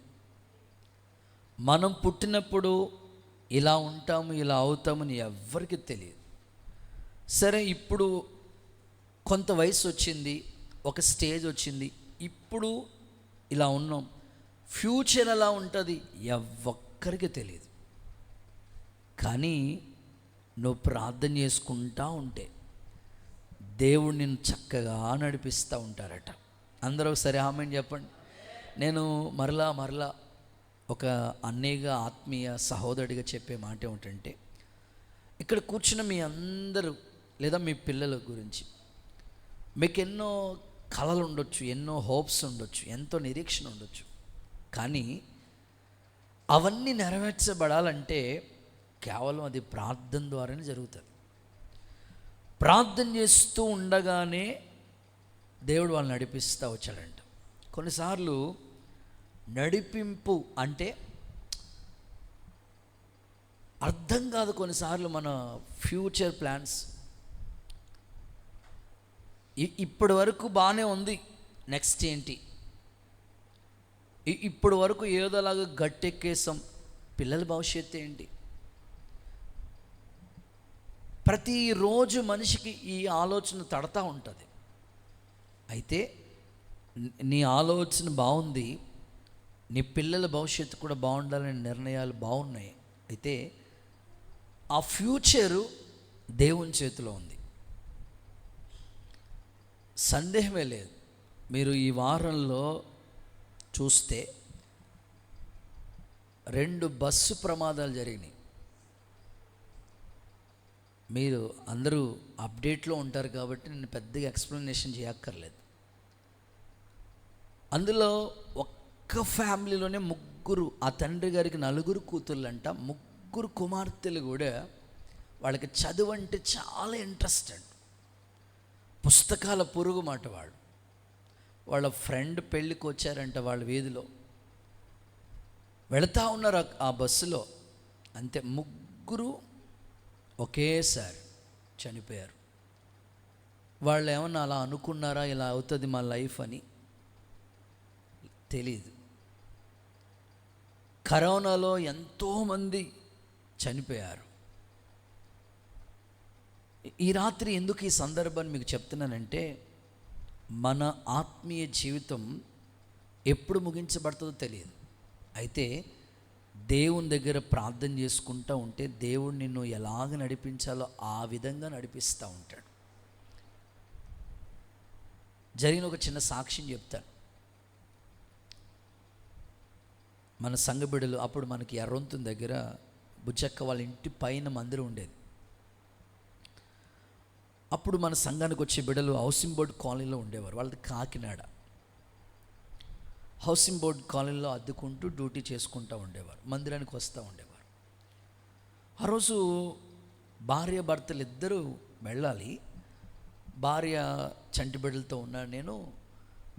Speaker 1: మనం పుట్టినప్పుడు ఇలా ఉంటాము, ఇలా అవుతామని ఎవ్వరికి తెలియదు. సరే, ఇప్పుడు కొంత వయసు వచ్చింది, ఒక స్టేజ్ వచ్చింది, ఇప్పుడు ఇలా ఉన్నాం. ఫ్యూచర్ ఎలా ఉంటుంది ఎవ్వరికి తెలియదు. కానీ నువ్వు ప్రార్థన చేసుకుంటా ఉంటే దేవుడు నిన్ను చక్కగా నడిపిస్తూ ఉంటారట. అందరూ సరే ఆమేన్ చెప్పండి. నేను మరలా ఒక అన్నయ్యగా, ఆత్మీయ సహోదరుడిగా చెప్పే మాట ఏమిటంటే, ఇక్కడ కూర్చున్న మీ అందరూ లేదా మీ పిల్లల గురించి మీకు ఎన్నో కలలు ఉండొచ్చు, ఎన్నో హోప్స్ ఉండొచ్చు, ఎంతో నిరీక్షణ ఉండొచ్చు. కానీ అవన్నీ నెరవేర్చబడాలంటే కేవలం అది ప్రార్థన ద్వారానే జరుగుతుంది. ప్రార్థన చేస్తూ ఉండగానే దేవుడు వాళ్ళని నడిపిస్తూ వచ్చాడంట. కొన్నిసార్లు నడిపింపు అంటే అర్థం కాదు. కొన్నిసార్లు మన ఫ్యూచర్ ప్లాన్స్ ఇప్పటి వరకు బాగానే ఉంది, నెక్స్ట్ ఏంటి, ఇప్పటి వరకు ఏదోలాగా గట్టెక్కేసాం, పిల్లల భవిష్యత్తు ఏంటి. ప్రతిరోజు మనిషికి ఈ ఆలోచన తడతా ఉంటుంది. అయితే నీ ఆలోచన బాగుంది, నీ పిల్లల భవిష్యత్తు కూడా బాగుండాలనే నిర్ణయాలు బాగున్నాయి. అయితే ఆ ఫ్యూచరు దేవుని చేతిలో ఉంది, సందేహమే లేదు. మీరు ఈ వారంలో చూస్తే 2 బస్సు ప్రమాదాలు జరిగినాయి. మీరు అందరూ అప్డేట్లో ఉంటారు కాబట్టి నేను పెద్దగా ఎక్స్ప్లెనేషన్ చేయక్కర్లేదు. అందులో ఒక్క ఫ్యామిలీలోనే 3, ఆ తండ్రి గారికి 4 కూతుర్లంట, 3 కుమార్తెలు కూడా వాళ్ళకి చదువు అంటే చాలా ఇంట్రెస్ట్ అండి. పుస్తకాల పురుగు మాట వాడు. వాళ్ళ ఫ్రెండ్ పెళ్ళికి వచ్చారంట, వాళ్ళ వీధిలో వెళుతూ ఉన్నారు ఆ బస్సులో, అంతే 3 ఒకేసారి చనిపోయారు. వాళ్ళు ఏమన్నా అలా అనుకున్నారా, ఇలా అవుతుంది మా లైఫ్ అని? తెలీదు. కరోనాలో ఎంతోమంది చనిపోయారు. ఈ రాత్రి ఎందుకు ఈ సందర్భాన్ని మీకు చెప్తున్నానంటే, మన ఆత్మీయ జీవితం ఎప్పుడు ముగించబడుతుందో తెలియదు. అయితే దేవుని దగ్గర ప్రార్థన చేసుకుంటూ ఉంటే దేవుడు నిన్ను ఎలాగ నడిపించాలో ఆ విధంగా నడిపిస్తూ ఉంటాడు. జరిగిన ఒక చిన్న సాక్ష్యం చెప్తాను. మన సంఘ బిడ్డలు, అప్పుడు మనకి ఎర్రొంతుని దగ్గర బుచ్చక్క వాళ్ళ ఇంటి పైన మందిరం ఉండేది. అప్పుడు మన సంఘానికి వచ్చే బిడ్డలు హౌసింగ్ బోర్డ్ కాలనీలో ఉండేవారు. వాళ్ళది కాకినాడ. హౌసింగ్ బోర్డ్ కాలనీలో అద్దుకుంటూ డ్యూటీ చేసుకుంటూ ఉండేవారు, మందిరానికి వస్తూ ఉండేవారు. ఆ రోజు భార్య భర్తలు ఇద్దరూ వెళ్ళాలి. భార్య చంటి బిడ్డలతో ఉన్నాను నేను,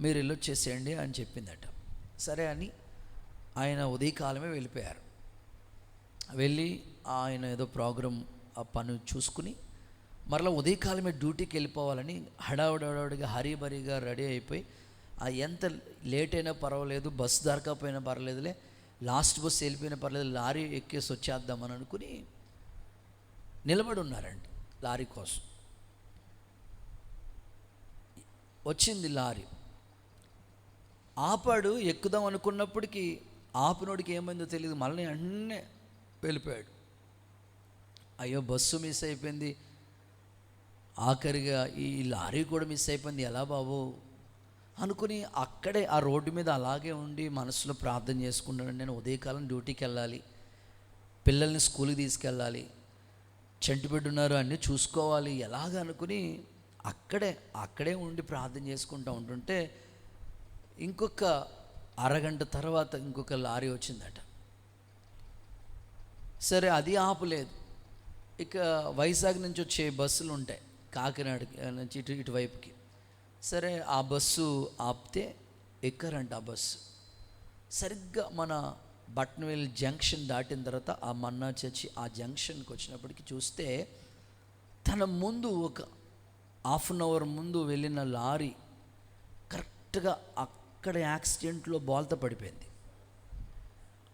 Speaker 1: మీరు వెళ్ళొచ్చేసేయండి అని చెప్పిందట. సరే అని ఆయన ఉదయకాలమే వెళ్ళిపోయారు. వెళ్ళి ఆయన ఏదో ప్రోగ్రాం ఆ పని చూసుకుని మరలా ఉదయకాలమే డ్యూటీకి వెళ్ళిపోవాలని హడావుడిగా హరీబరీగా రెడీ అయిపోయి, ఎంత లేట్ అయినా పర్వాలేదు, బస్సు దొరకపోయినా పర్వాలేదులే, లాస్ట్ బస్సు వెళ్ళిపోయినా పర్లేదు, లారీ ఎక్కేసి వచ్చేద్దామని అనుకుని నిలబడి ఉన్నారండి లారీ కోసం. వచ్చింది లారీ, ఆపాడు, ఎక్కుదాం అనుకున్నప్పటికీ ఆపినోడికి ఏమైందో తెలియదు, మళ్ళీ అన్నే వెళ్ళిపోయాడు. అయ్యో బస్సు మిస్ అయిపోయింది, ఆఖరిగా ఈ లారీ కూడా మిస్ అయిపోయింది, ఎలా బాబు అనుకుని అక్కడే ఆ రోడ్డు మీద అలాగే ఉండి మనసులో ప్రార్థన చేసుకుంటాను. నేను ఉదయకాలం డ్యూటీకి వెళ్ళాలి, పిల్లల్ని స్కూల్కి తీసుకెళ్ళాలి, చంటిబిడ్డ ఉన్నారు అన్నీ చూసుకోవాలి, ఎలాగ అనుకుని అక్కడే ఉండి ప్రార్థన చేసుకుంటూ ఉంటుంటే ఇంకొక అరగంట తర్వాత ఇంకొక లారీ వచ్చిందట. సరే అది ఆపలేదు. ఇక వైజాగ్ నుంచి వచ్చే బస్సులు ఉంటాయి కాకినాడ నుంచి ఇటువైపుకి. సరే ఆ బస్సు ఆపితే ఎక్కారంట. ఆ బస్సు సరిగ్గా మన బట్నవేల్ జంక్షన్ దాటిన తర్వాత ఆ మన్నా చర్చి ఆ జంక్షన్కి వచ్చినప్పటికి చూస్తే తన ముందు ఒక ½ ముందు వెళ్ళిన లారీ కరెక్ట్గా అక్కడ యాక్సిడెంట్లో బోల్తా పడిపోయింది.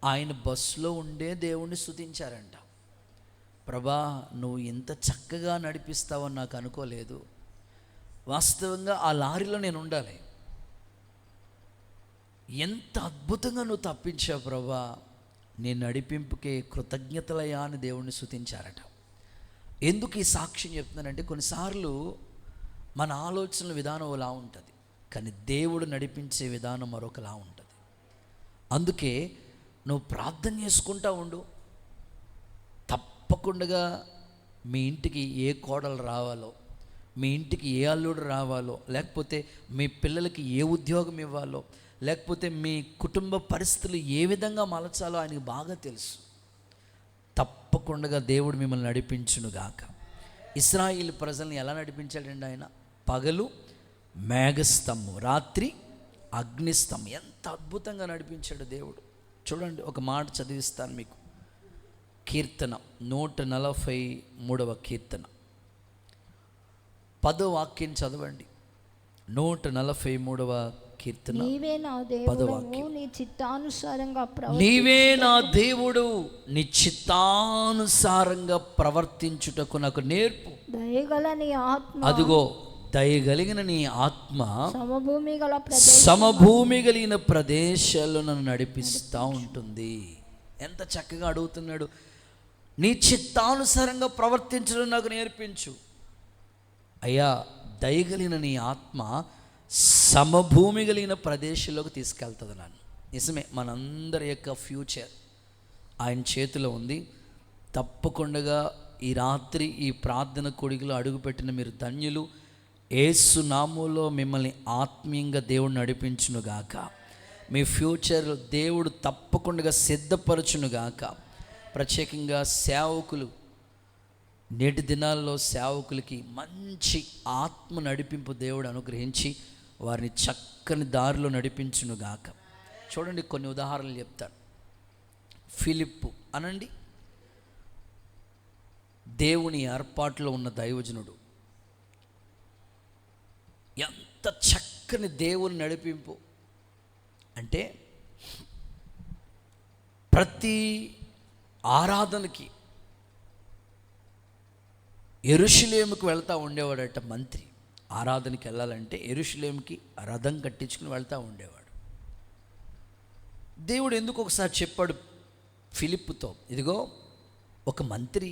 Speaker 1: ఆయన బస్సులో ఉండే దేవుణ్ణి స్తుతించారంట. ప్రభా, నువ్వు ఇంత చక్కగా నడిపిస్తావని నాకు అనుకోలేదు. వాస్తవంగా ఆ లారీలో నేను ఉండాలి. ఎంత అద్భుతంగా నువ్వు తప్పించావు ప్రభా, నీ నడిపింపుకే కృతజ్ఞతలయ్యా అని దేవుణ్ణి స్తుతించారట. ఎందుకు ఈ సాక్ష్యం చెప్తున్నానంటే, కొన్నిసార్లు మన ఆలోచనల విధానం ఇలా ఉంటుంది, కానీ దేవుడు నడిపించే విధానం మరొకలా ఉంటుంది. అందుకే నువ్వు ప్రార్థన చేసుకుంటా ఉండు. తప్పకుండా మీ ఇంటికి ఏ కోడలు రావాలో, మీ ఇంటికి ఏ అల్లుడు రావాలో, లేకపోతే మీ పిల్లలకి ఏ ఉద్యోగం ఇవ్వాలో, లేకపోతే మీ కుటుంబ పరిస్థితులు ఏ విధంగా మలచాలో ఆయనకు బాగా తెలుసు. తప్పకుండా దేవుడు మిమ్మల్ని నడిపించునుగాక. ఇశ్రాయేలు ప్రజల్ని ఎలా నడిపించాడండి ఆయన? పగలు మేఘస్తంభం, రాత్రి అగ్నిస్తంభం. ఎంత అద్భుతంగా నడిపించాడు దేవుడు. చూడండి, ఒక మాట చదివిస్తాను మీకు. కీర్తన 143వ కీర్తన 10వ వాక్యం చదవండి. 143వ కీర్తన
Speaker 2: నీవే నా దేవుడవు, నీ చిత్తానుసారంగా
Speaker 1: నీవే నా దేవుడు, నీ చిత్తానుసారంగా ప్రవర్తించుటకు నాకు నేర్పు.
Speaker 2: దయగల నీ ఆత్మ,
Speaker 1: అదిగో దయగలిగిన నీ ఆత్మ
Speaker 2: సమభూమి
Speaker 1: కలిగిన ప్రదేశాల్లో నన్ను నడిపిస్తూ ఉంటుంది. ఎంత చక్కగా అడుగుతున్నాడు. నీ చిత్తానుసారంగా ప్రవర్తించడం నాకు నేర్పించు అయ్యా. దయగలిగిన నీ ఆత్మ సమభూమి కలిగిన ప్రదేశంలోకి తీసుకెళ్తుంది నన్ను. నిజమే, మనందరి యొక్క ఫ్యూచర్ ఆయన చేతిలో ఉంది. తప్పకుండా ఈ రాత్రి ఈ ప్రార్థన కొడుకులో అడుగుపెట్టిన మీరు ధన్యులు. యేసు నామములో మిమ్మల్ని ఆత్మీయంగా దేవుడు నడిపించునుగాక. మీ ఫ్యూచర్ దేవుడు తప్పకుండా సిద్ధపరచునుగాక. ప్రత్యేకంగా సేవకులు, నేటి దినాల్లో సేవకులకి మంచి ఆత్మ నడిపింపు దేవుడు అనుగ్రహించి వారిని చక్కని దారిలో నడిపించునుగాక. చూడండి, కొన్ని ఉదాహరణలు చెప్తాను. ఫిలిప్పు అనండి, దేవుని ఏర్పాటులో ఉన్న దైవజనుడు. ఎంత చక్కని దేవుని నడిపింపు అంటే, ప్రతి ఆరాధనకి యెరూషలేముకు వెళ్తూ ఉండేవాడట మంత్రి. ఆరాధనకి వెళ్ళాలంటే యెరూషలేముకి రథం కట్టించుకుని వెళ్తూ ఉండేవాడు. దేవుడు ఎందుకు ఒకసారి చెప్పాడు ఫిలిప్పుతో, ఇదిగో ఒక మంత్రి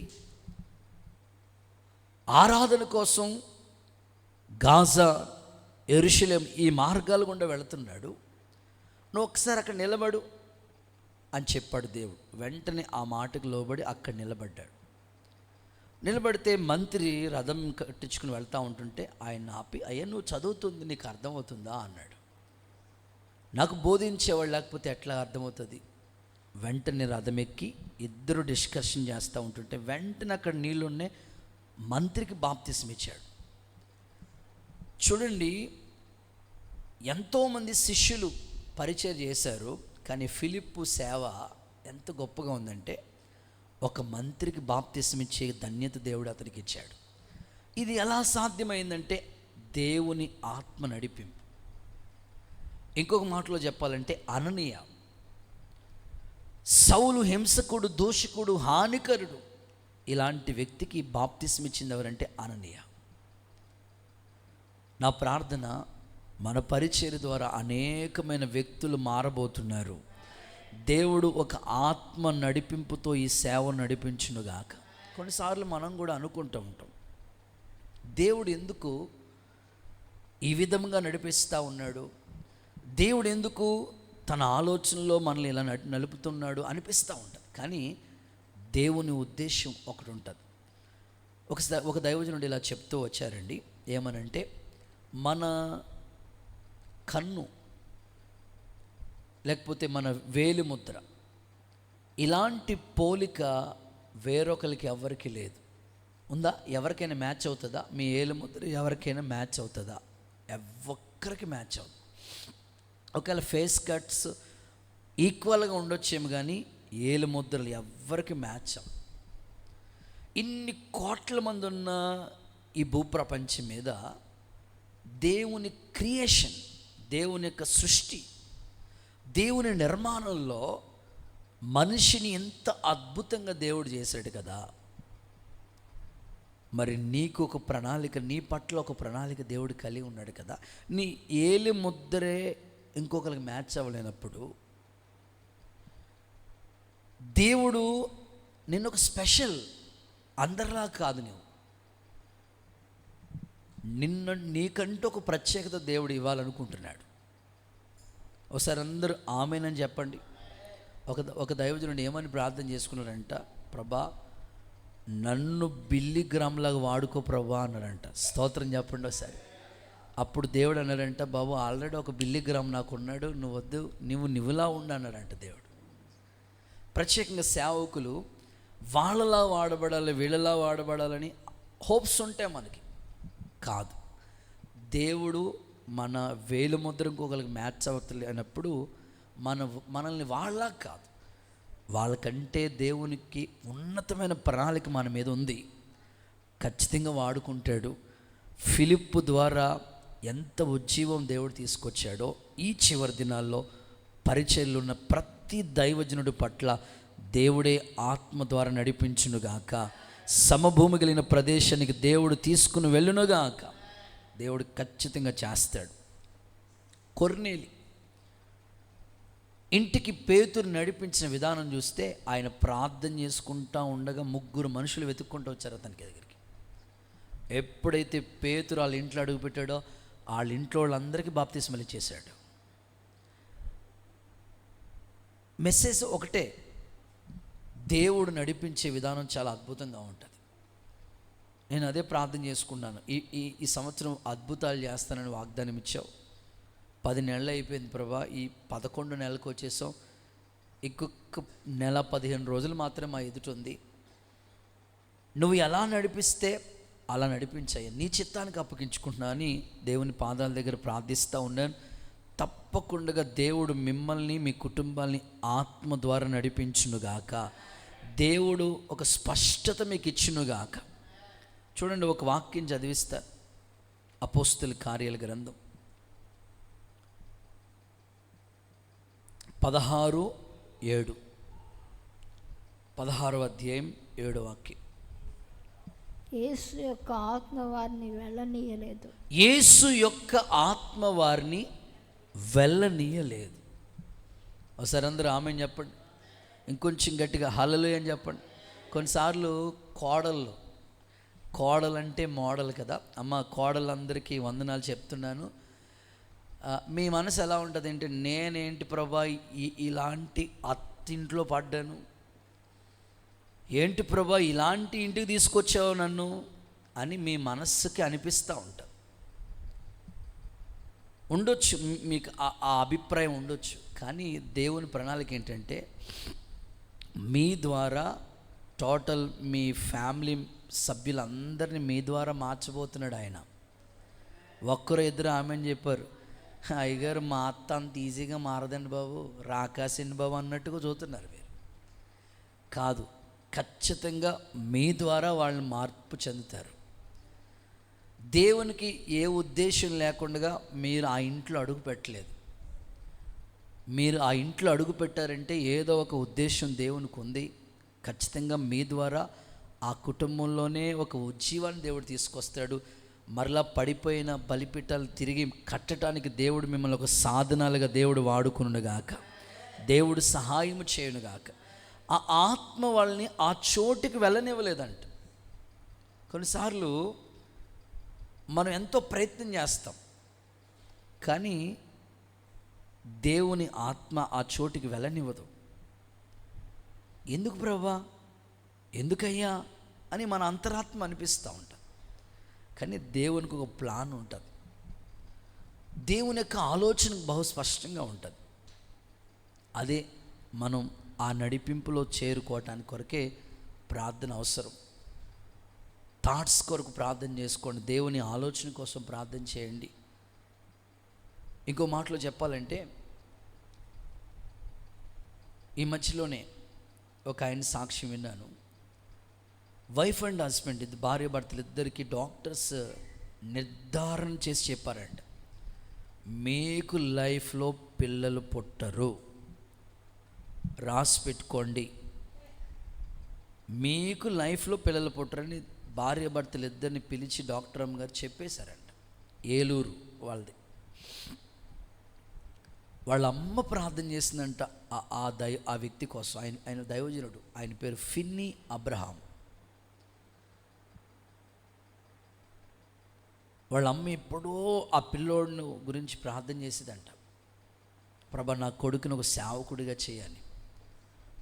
Speaker 1: ఆరాధన కోసం గాజా, యెరూషలేం ఈ మార్గాల గుండా వెళుతున్నాడు, నువ్వు ఒకసారి అక్కడ నిలబడు అని చెప్పాడు దేవుడు. వెంటనే ఆ మాటకు లోబడి అక్కడ నిలబడ్డాడు. నిలబడితే మంత్రి రథం కట్టించుకుని వెళ్తూ ఉంటుంటే ఆయన ఆపి, అయ్యా నువ్వు చదువుతుంది నీకు అర్థమవుతుందా అన్నాడు. నాకు బోధించేవాళ్ళు లేకపోతే ఎట్లా అర్థమవుతుంది? వెంటనే రథం ఎక్కి ఇద్దరు డిస్కషన్ చేస్తూ ఉంటుంటే వెంటనే అక్కడ నీళ్ళున్నే మంత్రికి బాప్తిసం ఇచ్చాడు. చూడండి, ఎంతోమంది శిష్యులు పరిచయం చేశారు, కానీ ఫిలిప్పు సేవ ఎంత గొప్పగా ఉందంటే ఒక మంత్రికి బాప్తిసం ఇచ్చే ధన్యత దేవుడు అతనికి ఇచ్చాడు. ఇది ఎలా సాధ్యమైందంటే దేవుని ఆత్మ నడిపింపు. ఇంకొక మాటలో చెప్పాలంటే అననీయ, సౌలు హింసకుడు, దూషకుడు, హానికరుడు, ఇలాంటి వ్యక్తికి బాప్తిసం ఇచ్చింది ఎవరంటే అననీయ. నా ప్రార్థన, మన పరిచర్య ద్వారా అనేకమైన వ్యక్తులు మారబోతున్నారు. దేవుడు ఒక ఆత్మ నడిపింపుతో ఈ సేవ నడిపించునుగాక. కొన్నిసార్లు మనం కూడా అనుకుంటూ ఉంటాం, దేవుడు ఎందుకు ఈ విధంగా నడిపిస్తూ ఉన్నాడు, దేవుడు ఎందుకు తన ఆలోచనలో మనల్ని ఇలా నలుపుతున్నాడు అనిపిస్తూ ఉంటుంది. కానీ దేవుని ఉద్దేశం ఒకటి ఉంటుంది. ఒక దైవజనుడు ఇలా చెప్తూ వచ్చారండి, ఏమనంటే మన కన్ను లేకపోతే మన వేలి ముద్ర ఇలాంటి పోలిక వేరొకరికి ఎవరికి లేదు. ఉందా? ఎవరికైనా మ్యాచ్ అవుతుందా? మీ ఏలు ముద్ర ఎవరికైనా మ్యాచ్ అవుతుందా? ఒక్కరికి మ్యాచ్ అవుతుంది. ఒకవేళ ఫేస్ కట్స్ ఈక్వల్గా ఉండొచ్చేమో, కానీ ఏలు ముద్రలు ఎవరికి మ్యాచ్ అవ్వదు. ఇన్ని కోట్ల మంది ఉన్న ఈ భూప్రపంచం మీద దేవుని క్రియేషన్, దేవుని యొక్క సృష్టి, దేవుని నిర్మాణంలో మనిషిని ఎంత అద్భుతంగా దేవుడు చేశాడు కదా. మరి నీకు ఒక ప్రణాళిక, నీ పట్ల ఒక ప్రణాళిక దేవుడు కలిగి ఉన్నాడు కదా. నీ ఏలి ముద్రే ఇంకొకరికి మ్యాచ్ అవ్వలేనప్పుడు దేవుడు నిన్ను ఒక స్పెషల్, అందరిలా కాదు, నీకంటూ ఒక ప్రత్యేకత దేవుడు ఇవ్వాలనుకుంటున్నాడు. ఒకసారి అందరూ ఆమేనని చెప్పండి. ఒక దైవజనుడు ఏమని ప్రార్థన చేసుకున్నారంట, ప్రభా నన్ను బిల్లిగ్రామ్లాగా వాడుకో ప్రభా అన్నారంట. స్తోత్రం చెప్పండి ఒకసారి. అప్పుడు దేవుడు అన్నాడంట, బాబు ఆల్రెడీ ఒక బిల్లిగ్రామ్ నాకు ఉన్నాడు, నువ్వు వద్దు, నువ్వులా ఉండు అన్నాడంట దేవుడు. ప్రత్యేకంగా సేవకులు వాళ్ళలా వాడబడాలి, వీళ్ళలా వాడబడాలని హోప్స్ ఉంటాయి మనకి. కాదు, దేవుడు మన వేలు ముద్ర ఇంకొకరికి మ్యాచ్ అవుతలేనప్పుడు మనల్ని వాళ్ళ కాదు, వాళ్ళకంటే దేవునికి ఉన్నతమైన ప్రణాళిక మన మీద ఉంది, ఖచ్చితంగా వాడుకుంటాడు. ఫిలిప్పు ద్వారా ఎంత ఉజ్జీవం దేవుడు తీసుకొచ్చాడో ఈ చివరి దినాల్లో పరిచర్యలు ఉన్న ప్రతి దైవజనుడి పట్ల దేవుడే ఆత్మ ద్వారా నడిపించునుగాక. సమభూమి కలిగిన ప్రదేశానికి దేవుడు తీసుకుని వెళ్ళునుగాక. దేవుడు ఖచ్చితంగా చేస్తాడు. కొర్నేలి ఇంటికి పేతురు నడిపించిన విధానం చూస్తే ఆయన ప్రార్థన చేసుకుంటూ ఉండగా 3 మనుషులు వెతుక్కుంటూ వచ్చారు అతనికి దగ్గరికి. ఎప్పుడైతే పేతురు వాళ్ళ ఇంట్లో అడుగుపెట్టాడో వాళ్ళ ఇంట్లో వాళ్ళందరికీ బాప్తిస్మలు ఇచ్చేశాడు. మెసేజ్ ఒకటే, దేవుడు నడిపించే విధానం చాలా అద్భుతంగా ఉంటుంది. నేను అదే ప్రార్థన చేసుకున్నాను. ఈ సంవత్సరం అద్భుతాలు చేస్తానని వాగ్దానం ఇచ్చావు. 10 నెలలు అయిపోయింది ప్రభా, ఈ 11 నెలలకు వచ్చేసాం. ఇంకొక నెల 15 రోజులు మాత్రం మా ఎదుట ఉంది. నువ్వు ఎలా నడిపిస్తే అలా నడిపించాయి, నీ చిత్తానికి అప్పగించుకుంటున్నా అని దేవుని పాదాల దగ్గర ప్రార్థిస్తూ ఉన్నాను. తప్పకుండా దేవుడు మిమ్మల్ని, మీ కుటుంబాన్ని ఆత్మ ద్వారా నడిపించునుగాక. దేవుడు ఒక స్పష్టత మీకు ఇచ్చునుగాక. చూడండి, ఒక వాక్యం చదివిస్తా. అపోస్తుల కార్యాల గ్రంథం 16:7, 16వ అధ్యాయం 7వ వాక్యం.
Speaker 2: యేసు యొక్క ఆత్మ వారిని వెళ్ళనీయలేదు.
Speaker 1: యేసు యొక్క ఆత్మ వారిని వెళ్ళనీయలేదు. ఒకసారి అందరూ ఆమేన్ చెప్పండి. ఇంకొంచెం గట్టిగా హల్లెలూయా అని చెప్పండి. కొన్నిసార్లు కోడలంటే మోడల్ కదా అమ్మ, కోడలందరికీ వందనాలు చెప్తున్నాను. మీ మనసు ఎలా ఉంటుంది అంటే, నేనేంటి ప్రభా ఇలాంటి అత్తింట్లో పడ్డాను, ఏంటి ప్రభా ఇలాంటి ఇంటికి తీసుకొచ్చావు నన్ను అని మీ మనస్సుకి అనిపిస్తూ ఉంటుంది. ఉండొచ్చు, మీకు ఆ అభిప్రాయం ఉండొచ్చు. కానీ దేవుని ప్రణాళిక ఏంటంటే, మీ ద్వారా టోటల్ మీ ఫ్యామిలీ సభ్యులందరినీ మీ ద్వారా మార్చబోతున్నాడు ఆయన. ఒక్కరు ఇద్దరు ఆమెను చెప్పారు, అయ్యగారు మా అత్త అంత ఈజీగా మారదండి బాబు, రాకాసిండి బాబు అన్నట్టుగా చూస్తున్నారు మీరు. కాదు, ఖచ్చితంగా మీ ద్వారా వాళ్ళు మార్పు చెందుతారు. దేవునికి ఏ ఉద్దేశం లేకుండా మీరు ఆ ఇంట్లో అడుగు పెట్టలేదు. మీరు ఆ ఇంట్లో అడుగు పెట్టారంటే ఏదో ఒక ఉద్దేశం దేవునికి ఉంది. ఖచ్చితంగా మీ ద్వారా ఆ కుటుంబంలోనే ఒక ఉజ్జీవాన్ని దేవుడు తీసుకొస్తాడు. మరలా పడిపోయిన బలిపీఠాలు తిరిగి కట్టడానికి దేవుడు మిమ్మల్ని ఒక సాధనాలుగా దేవుడు వాడుకునుగాక. దేవుడు సహాయం చేయునుగాక. ఆ ఆత్మ వాళ్ళని ఆ చోటుకి వెళ్ళనివ్వలేదంట. కొన్నిసార్లు మనం ఎంతో ప్రయత్నం చేస్తాం, కానీ దేవుని ఆత్మ ఆ చోటుకి వెళ్ళనివ్వదు. ఎందుకు ప్రభా, ఎందుకయ్యా అని మన అంతరాత్మ అనిపిస్తూ ఉంటుంది. కానీ దేవునికి ఒక ప్లాన్ ఉంటుంది. దేవుని యొక్క ఆలోచన బహు స్పష్టంగా ఉంటుంది. అదే మనం ఆ నడిపింపులో చేరుకోవటానికి కొరకే ప్రార్థన అవసరం. థాట్స్ కొరకు ప్రార్థన చేసుకోండి, దేవుని ఆలోచన కోసం ప్రార్థన చేయండి. ఇంకో మాటలో చెప్పాలంటే, ఈ మధ్యలోనే ఒక ఆయన సాక్ష్యం విన్నాను. వైఫ్ అండ్ హస్బెండ్, ఇది భార్య భర్తలు ఇద్దరికి డాక్టర్స్ నిర్ధారణ చేసి చెప్పారంట, మీకు లైఫ్లో పిల్లలు పుట్టరు, రాసి పెట్టుకోండి, మీకు లైఫ్లో పిల్లలు పుట్టరని భార్య భర్తలు ఇద్దరిని పిలిచి డాక్టర్ అమ్మ గారు చెప్పేశారంట. ఏలూరు వాళ్ళది. వాళ్ళ అమ్మ ప్రార్థన చేసిందంట ఆ వ్యక్తి కోసం. ఆయన దైవజనుడు, ఆయన పేరు ఫిన్నీ అబ్రహాం. వాళ్ళ అమ్మ ఎప్పుడో ఆ పిల్లోడిని గురించి ప్రార్థన చేసేదంట, ప్రభా నా కొడుకుని ఒక సేవకుడిగా చేయాలి.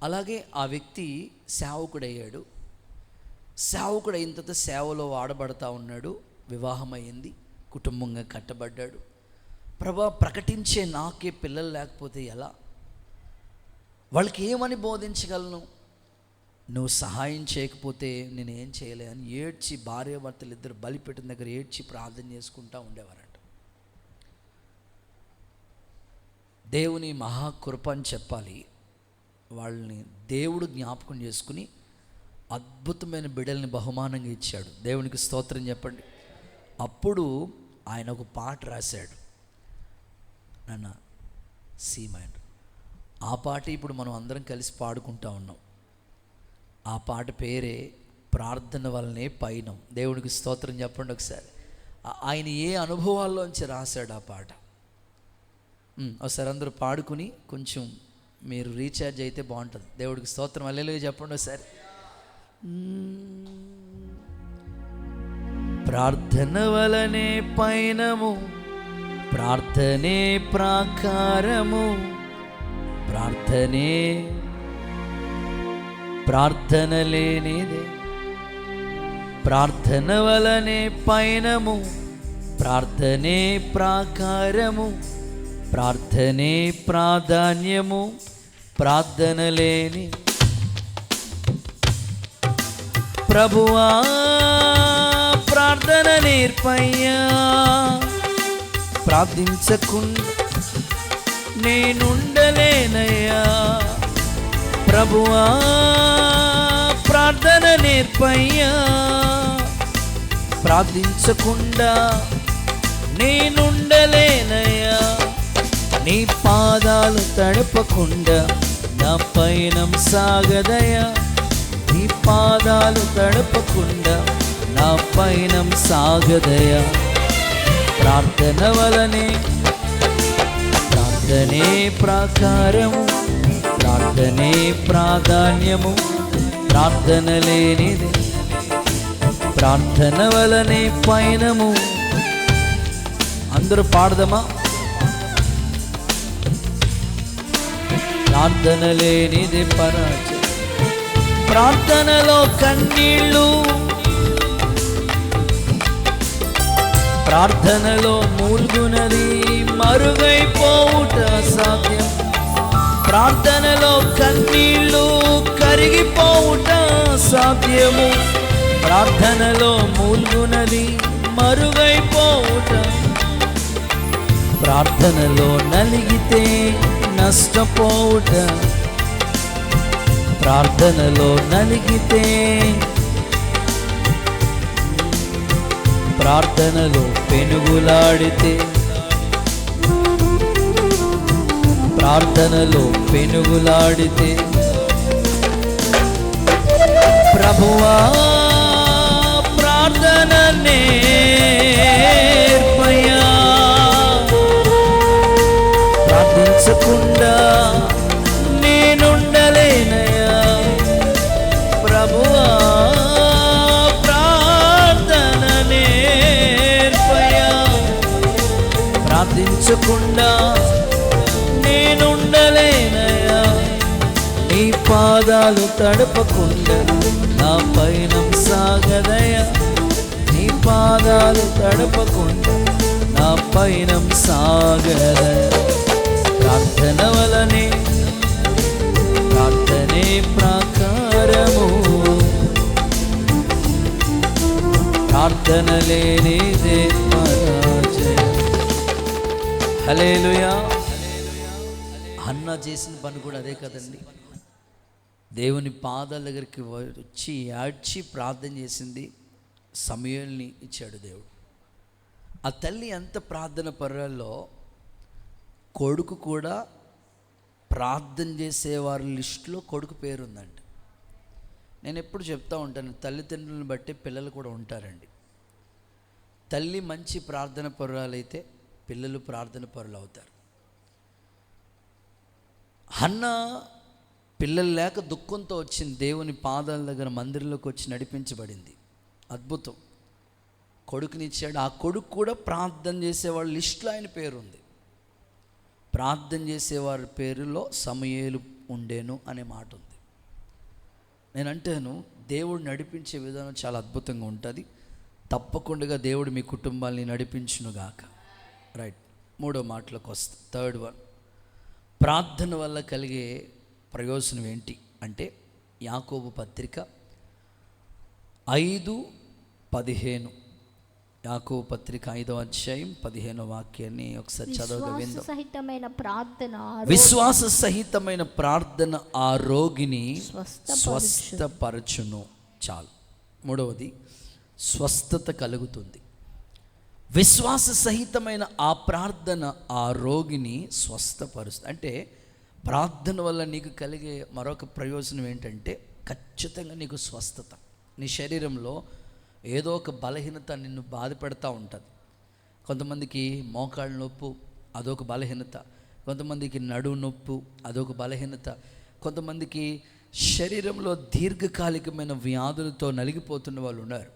Speaker 1: అలాగే ఆ వ్యక్తి సేవకుడయ్యాడు. సేవకుడు అయిన తర్వాత సేవలో వాడబడతా ఉన్నాడు. వివాహం అయింది, కుటుంబంగా కట్టబడ్డాడు. ప్రభా ప్రకటించే నాకే పిల్లలు లేకపోతే ఎలా, వాళ్ళకి ఏమని బోధించగలను, నువ్వు సహాయం చేయకపోతే నేనేం చేయలే అని ఏడ్చి, భార్య భర్తలు ఇద్దరు బలిపీఠం దగ్గర ఏడ్చి ప్రార్థన చేసుకుంటూ ఉండేవారంట. దేవుని మహాకృప అని చెప్పాలి. వాళ్ళని దేవుడు జ్ఞాపకం చేసుకుని అద్భుతమైన బిడ్డల్ని బహుమానంగా ఇచ్చాడు. దేవునికి స్తోత్రం చెప్పండి. అప్పుడు ఆయన ఒక పాట రాశాడు, నాన్న సి మైనర్. ఆ పాట ఇప్పుడు మనం అందరం కలిసి పాడుకుంటా ఉన్నాం. ఆ పాట పేరే ప్రార్థన వలనే పయనం. దేవునికి స్తోత్రం చెప్పండి ఒకసారి. ఆయన ఏ అనుభవాల్లోంచి రాశాడు ఆ పాట, ఒకసారి అందరూ పాడుకుని కొంచెం మీరు రీఛార్జ్ అయితే బాగుంటుంది. దేవుడికి స్తోత్రం, హల్లెలూయా చెప్పండి ఒకసారి. ప్రార్థన వలనే పయనము, ప్రార్థనే ప్రాకారము, ప్రార్థన లేనిదే. ప్రార్థన వలనే పయనము, ప్రార్థనే ప్రాకారము, ప్రార్థనే ప్రాధాన్యము, ప్రార్థన లేని. ప్రభువా ప్రార్థన నేర్పయ్యా, ప్రార్థించకుండా నేనుండలేనయ్యా. ప్రభువా ప్రార్థన నేర్పయ్యా, ప్రార్థించకుండా నేనుండలేనయ్యా. నీ పాదాలు తడపకుండా నా పయనం సాగదయా, నీ పాదాలు తడపకుండా నా పయనం సాగదయా. ప్రార్థన వలనే, ప్రార్థనే ప్రాకారము, ప్రార్థనే ప్రాధాన్యము, ప్రార్థన లేనిది. ప్రార్థన వలనే పయనము. అందరూ పాడదమా? ప్రార్థన లేనిది పరాజయం. ప్రార్థనలో కన్నీళ్ళు, ప్రార్థనలో మూల్గునది మరుగైపోవుట సాధ్యం. ప్రార్థనలో కన్నీళ్ళు కరిగిపోవుట సాధ్యము. ప్రార్థనలో మూల్గునది మరుగైపోవుట. ప్రార్థనలో నలిగితే నష్టపోవుట. ప్రార్థనలో నలిగితే, ప్రార్థనలో పెనుగులాడితే, ప్రార్థనలో పెనుగులాడితే. ప్రభువా ప్రార్థన నేర్పయ్యా, ప్రార్థించకుండా నేనుండలేనయ్యా. ప్రభువా ప్రార్థన నేర్పయ్యా, ప్రార్థించకుండా నేనుండలేనయ్యా. నీ పాదాలు తడపకుండా నా పయనం సాగదయా, నీ పాదాలు తడపకుండా నా పయనం సాగదయా. ప్రార్థన వలనే, ప్రార్థనే ప్రాకారము, ప్రార్థన లేనిదే పరాజయం. హల్లెలూయా. హన్నా చేసిన పని కూడా అదే కదండి. దేవుని పాదాల దగ్గరికి వచ్చి ఏడ్చి ప్రార్థన చేసింది. సమూయేలుని ఇచ్చాడు దేవుడు. ఆ తల్లి ఎంత ప్రార్థన పరులలో కొడుకు కూడా ప్రార్థన చేసేవారి లిస్టులో కొడుకు పేరుందండి. నేను ఎప్పుడు చెప్తా ఉంటాను, తల్లిదండ్రులను బట్టి పిల్లలు కూడా ఉంటారండి. తల్లి మంచి ప్రార్థన పరురాలైతే పిల్లలు ప్రార్థన పరులు అవుతారు. హన్నా పిల్లలు లేక దుఃఖంతో వచ్చింది, దేవుని పాదాల దగ్గర మందిరంలోకి వచ్చి నడిపించబడింది. అద్భుతం. కొడుకునిచ్చాడు. ఆ కొడుకు కూడా ప్రార్థన చేసేవాళ్ళ లిస్టులో ఆయన పేరు ఉంది. ప్రార్థన చేసేవారి పేరులో సమూయేలు ఉండేను అనే మాట ఉంది. నేను అంటాను, దేవుడు నడిపించే విధానం చాలా అద్భుతంగా ఉంటుంది. తప్పకుండా దేవుడు మీ కుటుంబాన్ని నడిపించునుగాక. రైట్, మూడో మాటలకు వస్తా. థర్డ్ వన్, ప్రార్థన వల్ల కలిగే ప్రయోజనం ఏంటి అంటే యాకోబు పత్రిక 5:15. యాకోబు పత్రిక 5వ అధ్యాయం 15వ వాక్యాన్ని ఒకసారి చదవగా విందాం. విశ్వాస సహితమైన ప్రార్థన ఆ రోగిని స్వస్థపరచును. చాలు. మూడవది, స్వస్థత కలుగుతుంది. విశ్వాస సహితమైన ఆ ప్రార్థన ఆ రోగిని స్వస్థపరుస్తుంది. అంటే ప్రార్థన వల్ల నీకు కలిగే మరొక ప్రయోజనం ఏంటంటే ఖచ్చితంగా నీకు స్వస్థత. నీ శరీరంలో ఏదో ఒక బలహీనత నిన్ను బాధపెడతా ఉంటుంది. కొంతమందికి మోకాళ్ళ నొప్పు, అదొక బలహీనత. కొంతమందికి నడుము నొప్పు, అదొక బలహీనత. కొంతమందికి శరీరంలో దీర్ఘకాలికమైన వ్యాధులతో నలిగిపోతున్న వాళ్ళు ఉన్నారు.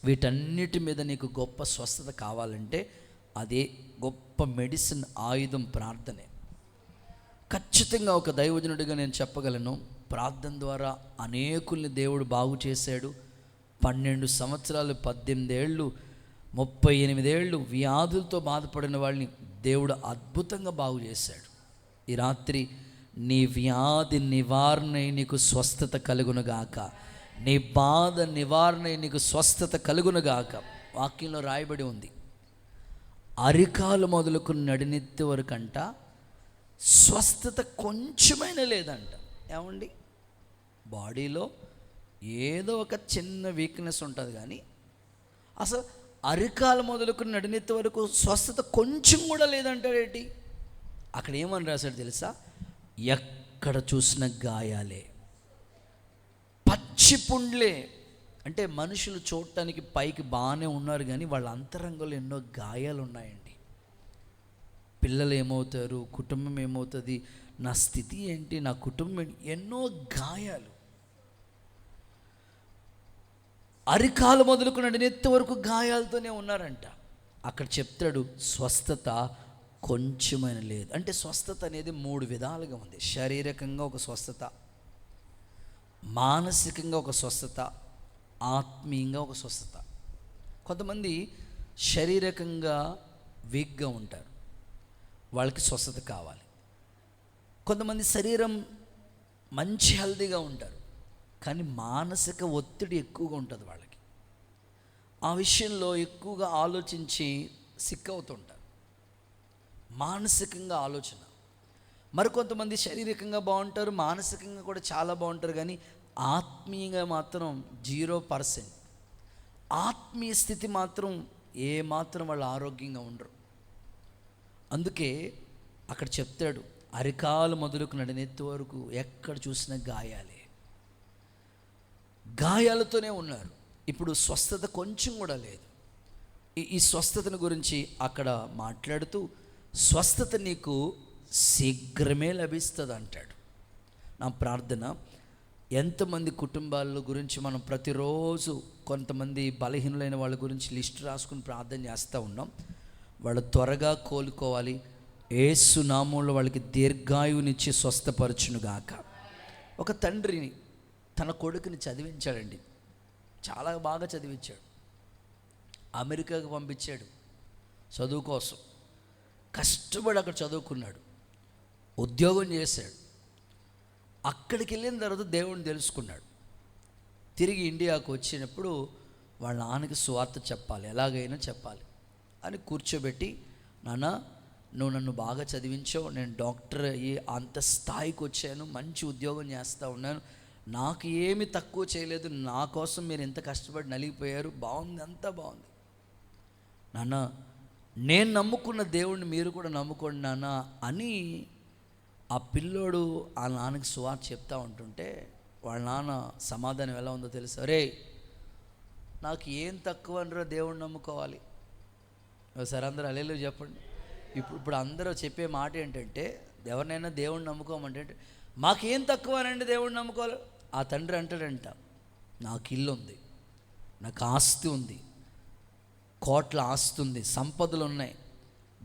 Speaker 1: వీటన్నిటి మీద నీకు గొప్ప స్వస్థత కావాలంటే అదే గొప్ప మెడిసిన్, ఆయుధం ప్రార్థనే. ఖచ్చితంగా ఒక దైవజనుడిగా నేను చెప్పగలను, ప్రార్థన ద్వారా అనేకుల్ని దేవుడు బాగు చేశాడు. 12 సంవత్సరాలు, 18 ఏళ్ళు, 38 ఏళ్ళు వ్యాధులతో బాధపడిన వాళ్ళని దేవుడు అద్భుతంగా బాగు చేశాడు. ఈ రాత్రి నీ వ్యాధి నివారణ నీకు స్వస్థత కలుగునుగాక. నీ బాధ నివారణ నీకు స్వస్థత కలుగునుగాక. వాక్యంలో రాయబడి ఉంది, అరికాలు మొదలుకుని నడినెత్తి వరకంట స్వస్థత కొంచెమైనా లేదంట. ఏమండి, బాడీలో ఏదో ఒక చిన్న వీక్నెస్ ఉంటుంది, కానీ అసలు అరికాలు మొదలుకుని నడినెత్తి వరకు స్వస్థత కొంచెం కూడా లేదంటాడేంటి? అక్కడ ఏమని రాశాడు తెలుసా? ఎక్కడ చూసిన గాయాలే, పచ్చి పుండ్లే. అంటే మనుషులు చూడటానికి పైకి బాగానే ఉన్నారు, కానీ వాళ్ళ అంతరంగంలో ఎన్నో గాయాలు ఉన్నాయండి. పిల్లలు ఏమవుతారు, కుటుంబం ఏమవుతుంది, నా స్థితి ఏంటి, నా కుటుంబం, ఎన్నో గాయాలు. అరికాలు మొదలుకున్న నెత్తి వరకు గాయాలతోనే ఉన్నారంట. అక్కడ చెప్తాడు స్వస్థత కొంచెమైన లేదు. అంటే స్వస్థత అనేది 3 విధాలుగా ఉంది. శారీరకంగా ఒక స్వస్థత, మానసికంగా ఒక స్వస్థత, ఆత్మీయంగా ఒక స్వస్థత. కొంతమంది శారీరకంగా వీక్గా ఉంటారు, వాళ్ళకి స్వస్థత కావాలి. కొంతమంది శరీరం మంచి హెల్తీగా ఉంటారు, కానీ మానసిక ఒత్తిడి ఎక్కువగా ఉంటుంది వాళ్ళకి. ఆ విషయంలో ఎక్కువగా ఆలోచించి సిక్ అవుతుంటారు, మానసికంగా ఆలోచన. మరికొంతమంది శారీరకంగా బాగుంటారు, మానసికంగా కూడా చాలా బాగుంటారు, కానీ ఆత్మీయంగా మాత్రం 0%. ఆత్మీయ స్థితి మాత్రం ఏమాత్రం వాళ్ళు ఆరోగ్యంగా ఉండరు. అందుకే అక్కడ చెప్తాడు, అరికాలు మొదలుకు నడినెత్తి వరకు ఎక్కడ చూసినా గాయాలే, గాయాలతోనే ఉన్నారు. ఇప్పుడు స్వస్థత కొంచెం కూడా లేదు. ఈ స్వస్థతను గురించి అక్కడ మాట్లాడుతూ స్వస్థత నీకు శీఘ్రమే లభిస్తుంది అంటాడు. నా ప్రార్థన, ఎంతమంది కుటుంబాల గురించి మనం ప్రతిరోజు కొంతమంది బలహీనులైన వాళ్ళ గురించి లిస్ట్ రాసుకుని ప్రార్థన చేస్తూ ఉన్నాం. వాళ్ళు త్వరగా కోలుకోవాలి. యేసు నామములో వాళ్ళకి దీర్ఘాయువునిచ్చి స్వస్థపరచునుగాక. ఒక తండ్రిని తన కొడుకుని చదివించాడండి, చాలా బాగా చదివించాడు. అమెరికాకు పంపించాడు చదువు కోసం. కష్టపడి అక్కడ చదువుకున్నాడు, ఉద్యోగం చేశాడు. అక్కడికి వెళ్ళిన తర్వాత దేవుడిని తెలుసుకున్నాడు. తిరిగి ఇండియాకు వచ్చినప్పుడు వాళ్ళ నాన్నకి సువార్త చెప్పాలి, ఎలాగైనా చెప్పాలి అని కూర్చోబెట్టి, నాన్న నువ్వు నన్ను బాగా చదివించావు, నేను డాక్టర్ అయ్యి అంత స్థాయికి వచ్చాను, మంచి ఉద్యోగం చేస్తూ ఉన్నాను, నాకు ఏమి తక్కువ చేయలేదు, నా కోసం మీరు ఎంత కష్టపడి నలిగిపోయారు, బాగుంది, అంతా బాగుంది నాన్న, నేను నమ్ముకున్న దేవుడిని మీరు కూడా నమ్ముకోండి నాన్న అని ఆ పిల్లోడు ఆ నాన్నకి సువార్త చెప్తా ఉంటుంటే వాళ్ళ నాన్న సమాధానం ఎలా ఉందో తెలుసా? రే, నాకు ఏం తక్కువ అనరా దేవుడిని నమ్ముకోవాలి. ఒకసారి అందరూ హల్లెలూయా చెప్పండి. ఇప్పుడు అందరూ చెప్పే మాట ఏంటంటే, ఎవరినైనా దేవుడిని నమ్ముకోమంటే మాకేం తక్కువ అనండి దేవుడిని నమ్ముకోవాలి. ఆ తండ్రి అంటాడంట, నాకు ఇల్లు ఉంది, నాకు ఆస్తి ఉంది, కోట్ల ఆస్తి ఉంది, సంపదలు ఉన్నాయి,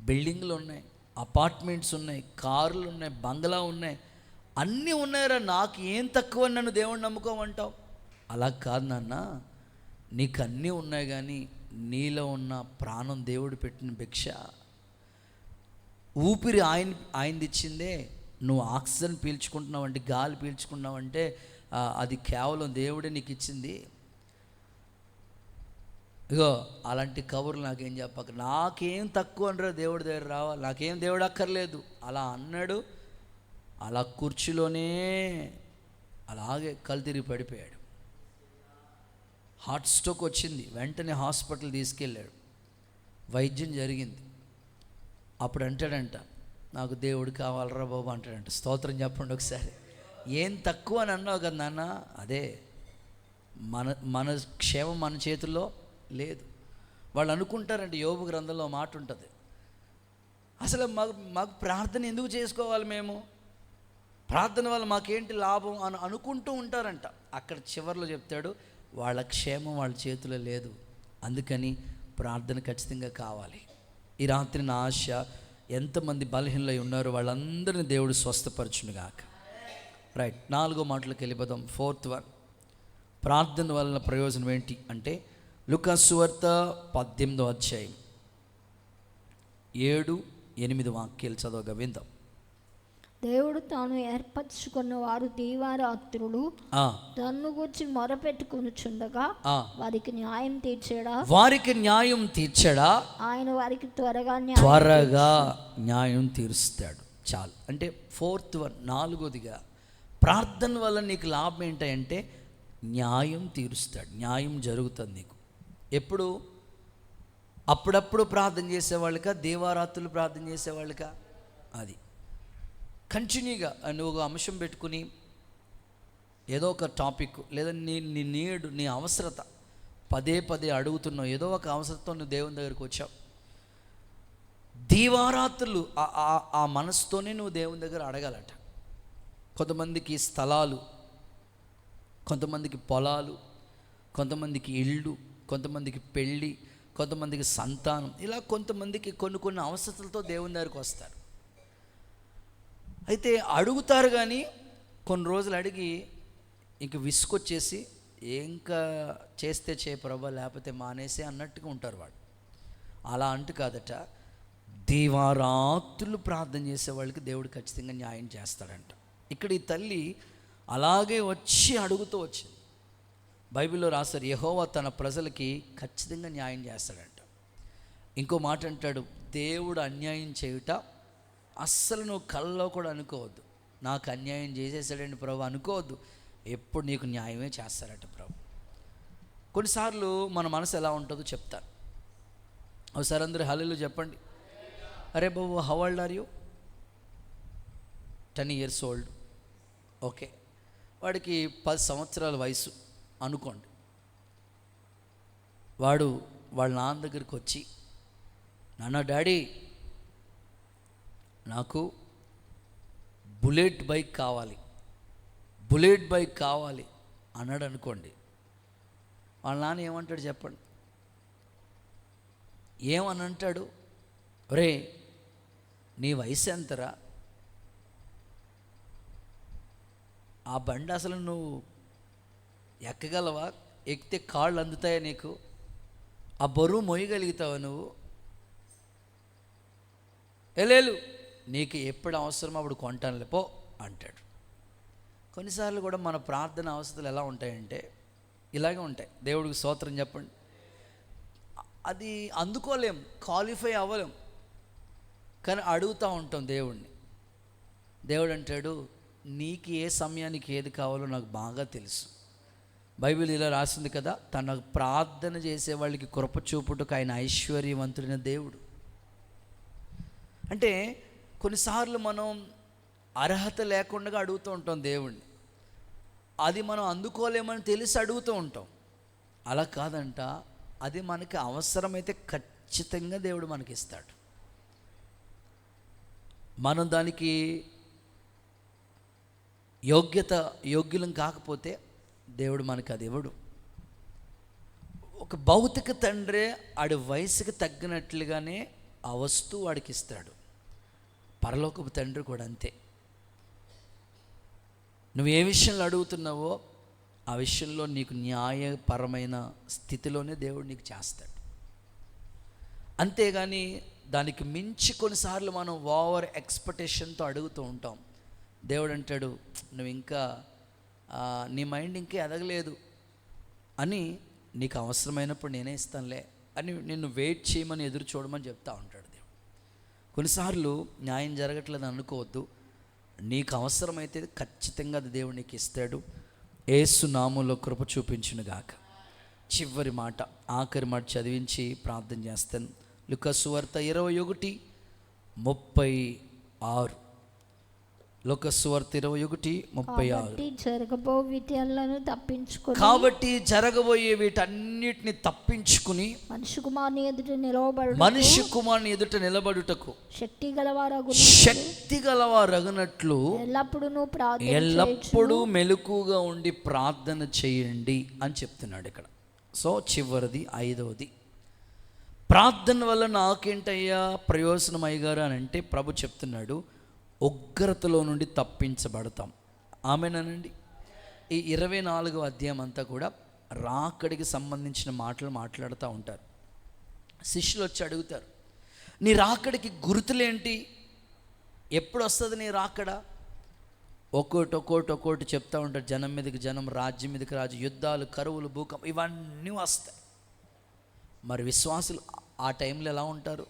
Speaker 1: బిల్డింగ్లు ఉన్నాయి, అపార్ట్మెంట్స్ ఉన్నాయి, కార్లు ఉన్నాయి, బంగ్లా ఉన్నాయి, అన్నీ ఉన్నాయరా, నాకు ఏం తక్కువ నన్ను దేవుడిని నమ్ముకోమంటావు? అలా కాదు నాన్న, నీకు అన్నీ ఉన్నాయి కానీ నీలో ఉన్న ప్రాణం దేవుడు పెట్టిన భిక్ష. ఊపిరి ఆయనది ఇచ్చిందే. నువ్వు ఆక్సిజన్ పీల్చుకుంటున్నావంటే, గాలి పీల్చుకున్నావంటే అది కేవలం దేవుడే నీకు ఇచ్చింది. ఇగో అలాంటి కబుర్లు నాకేం చెప్పక, నాకేం తక్కువ అనరా దేవుడి దగ్గర రావాలి, నాకేం దేవుడు అక్కర్లేదు అలా అన్నాడు. అలా కుర్చీలోనే అలాగే కళ్ళు తిరిగి పడిపోయాడు. హార్ట్ స్ట్రోక్ వచ్చింది, వెంటనే హాస్పిటల్ తీసుకెళ్ళాడు, వైద్యం జరిగింది. అప్పుడు అంటాడంట, నాకు దేవుడు కావాలరా బాబు అంటాడంట. స్తోత్రం చెప్పండి ఒకసారి. ఏం తక్కువ అని అన్నావు కదా నాన్న, అదే మన క్షేమం మన చేతుల్లో లేదు. వాళ్ళు అనుకుంటారంటే, యోబు గ్రంథంలో మాట ఉంటుంది, అసలు మాకు ప్రార్థన ఎందుకు చేసుకోవాలి, మేము ప్రార్థన వల్ల మాకేంటి లాభం అని అనుకుంటూ ఉంటారంట. అక్కడ చివరిలో చెప్తాడు, వాళ్ళ క్షేమం వాళ్ళ చేతిలో లేదు, అందుకని ప్రార్థన ఖచ్చితంగా కావాలి. ఈ రాత్రి నా ఆశ, ఎంతమంది బలహీనలై ఉన్నారో వాళ్ళందరినీ దేవుడు స్వస్థపరచునుగాక. రైట్, 4వ మాటలకు వెళ్ళిపోదాం. 4th వన్, ప్రార్థన వలన ప్రయోజనం ఏంటి అంటే, లూకా సువార్త 18వ అధ్యాయం 7-8 వాక్యాలు చదవగా విందాం.
Speaker 2: దేవుడు తాను ఏర్పరచుకున్న వారు దీవారాత్రులు తన్ను గురించి మొరపెట్టుకొనుచుండగా వారికి న్యాయం తీర్చాడా, ఆయన వారికి త్వరగా
Speaker 1: న్యాయం తీరుస్తాడు. చాలు. అంటే 4th వన్, 4వదిగా ప్రార్థన వల్ల నీకు లాభం ఏంటంటే న్యాయం తీరుస్తాడు, న్యాయం జరుగుతుంది నీకు. ఎప్పుడు? అప్పుడప్పుడు ప్రార్థన చేసేవాళ్ళక, దీవారాత్రులు ప్రార్థన చేసేవాళ్ళక? అది కంటిన్యూగా నువ్వు ఒక అంశం పెట్టుకుని ఏదో ఒక టాపిక్ లేదా నీ నీడు, నీ అవసరత పదే అడుగుతున్నావు, ఏదో ఒక అవసరతో నువ్వు దేవుని దగ్గరికి వచ్చావు, దీవారాత్రులు ఆ మనసుతోనే నువ్వు దేవుని దగ్గర అడగాలట. కొంతమందికి స్థలాలు, కొంతమందికి పొలాలు, కొంతమందికి ఇళ్ళు, కొంతమందికి పెళ్ళి, కొంతమందికి సంతానం, ఇలా కొంతమందికి కొన్ని అవసరతలతో దేవుని దగ్గరికి వస్తారు. అయితే అడుగుతారు కానీ కొన్ని రోజులు అడిగి ఇంక విసుకొచ్చేసి, ఇంకా చేస్తే చేయ ప్రభా, లేకపోతే మానేసి అన్నట్టుగా ఉంటారు వాళ్ళు. అలా అంటూ కాదట, దీవారాత్రులు ప్రార్థన చేసే వాళ్ళకి దేవుడు ఖచ్చితంగా న్యాయం చేస్తాడంట. ఇక్కడ ఈ తల్లి అలాగే వచ్చి అడుగుతూ వచ్చింది. బైబిల్లో రాశారు, యెహోవా తన ప్రజలకి ఖచ్చితంగా న్యాయం చేస్తాడంట. ఇంకో మాట అంటాడు, దేవుడు అన్యాయం చేయుట అస్సలు నువ్వు కళ్ళలో కూడా అనుకోవద్దు. నాకు అన్యాయం చేసేసాడండి ప్రభు అనుకోవద్దు, ఎప్పుడు నీకు న్యాయమే చేస్తారట ప్రభు. కొన్నిసార్లు మన మనసు ఎలా ఉంటుందో చెప్తాను. ఒకసారి అందరూ హల్లెలూయా చెప్పండి. అరే బాబు, how old are you? 10 years old. Okay, వాడికి 10 సంవత్సరాల వయసు అనుకోండి. వాడు వాళ్ళ నాన్న దగ్గరికి వచ్చి, నాన్న, డాడీ, నాకు బుల్లెట్ బైక్ కావాలి అన్నాడు అనుకోండి. వాళ్ళ నాన్న ఏమంటాడు చెప్పండి? ఏమని అంటాడు? ఒరే, నీ వయసు ఎంతరా? ఆ బండి అసలు నువ్వు ఎక్కగలవా? ఎక్కితే కాళ్ళు అందుతాయా నీకు? ఆ బరువు మోయగలుగుతావా నువ్వు? లేదు, నీకు ఎప్పుడు అవసరమో అప్పుడు కొంటానులే పో అంటాడు. కొన్నిసార్లు కూడా మన ప్రార్థన అవసరాలు ఎలా ఉంటాయంటే ఇలాగే ఉంటాయి. దేవుడికి స్తోత్రం చెప్పండి. అది అందుకోలేం, క్వాలిఫై అవ్వలేం. కానీ అడుగుతూ ఉంటాం దేవుడిని. దేవుడు అంటాడు, నీకు ఏ సమయానికి ఏది కావాలో నాకు బాగా తెలుసు. బైబిల్ ఇలా రాసింది కదా, తన ప్రార్థన చేసే వాళ్ళకి కృప చూపుటకు ఆయన ఐశ్వర్యవంతుడైన దేవుడు. అంటే కొన్నిసార్లు మనం అర్హత లేకుండా అడుగుతూ ఉంటాం దేవుణ్ణి. అది మనం అందుకోలేమని తెలిసి అడుగుతూ ఉంటాం. అలా కాదంట, అది మనకి అవసరమైతే ఖచ్చితంగా దేవుడు మనకి ఇస్తాడు. మనం దానికి యోగ్యులం కాకపోతే దేవుడు మనకు అది ఇవ్వడు. ఒక భౌతిక తండ్రే ఆడి వయసుకి తగ్గినట్లుగానే ఆ వస్తువు వాడికి ఇస్తాడు. పరలోకపు తండ్రి కూడా అంతే. నువ్వు ఏ విషయంలో అడుగుతున్నావో ఆ విషయంలో నీకు న్యాయపరమైన స్థితిలోనే దేవుడు నీకు చేస్తాడు. అంతేగాని దానికి మించి కొన్నిసార్లు మనం ఓవర్ ఎక్స్పెక్టేషన్తో అడుగుతూ ఉంటాం. దేవుడు అంటాడు, నువ్వు ఇంకా నీ మైండ్ ఇంకా ఎదగలేదు అని, నీకు అవసరమైనప్పుడు నేనే ఇస్తానులే అని నిన్ను వెయిట్ చేయమని ఎదురు చూడమని చెప్తా ఉంటాడు దేవుడు. కొన్నిసార్లు న్యాయం జరగట్లేదు అనుకోవద్దు. నీకు అవసరమైతే ఖచ్చితంగా అది దేవుడు నీకు ఇస్తాడు. యేసు నామములో కృప చూపించును గాక. చివరి మాట, ఆఖరి మాట చదివించి ప్రార్థన చేస్తాను. లూకా సువార్త 21:36. లూకా సువార్త 21:36. కాబట్టి జరగబోయే వీటన్నిటిని తప్పించుకుని మనిషి కుమారుని ఎదుట నిలబడుటకు శక్తి గలవారగునట్లు ఎల్లప్పుడూ మెలకుగా ఉండి ప్రార్థన చేయండి అని చెప్తున్నాడు ఇక్కడ. సో చివరిది, 5వది, ప్రార్థన వల్ల నాకేంటయ్యా ప్రయోజనం అయ్యగారు అని అంటే ప్రభు చెప్తున్నాడు, ఉగ్రతలో నుండి తప్పించబడతాం. ఆమేనండి. ఈ 24వ అధ్యాయం అంతా కూడా రాకడికి సంబంధించిన మాటలు మాట్లాడుతూ ఉంటారు. శిష్యులు వచ్చి అడుగుతారు, నీ రాకడికి గుర్తులేంటి, ఎప్పుడు వస్తుంది నీ రాకడ? ఒక్కోటి చెప్తూ ఉంటారు. జనం మీదకి జనం, రాజ్యం మీదకి రాజ్యం, యుద్ధాలు, కరువులు, భూకంపం ఇవన్నీ వస్తాయి. మరి విశ్వాసులు ఆ టైంలో ఎలా ఉంటారు?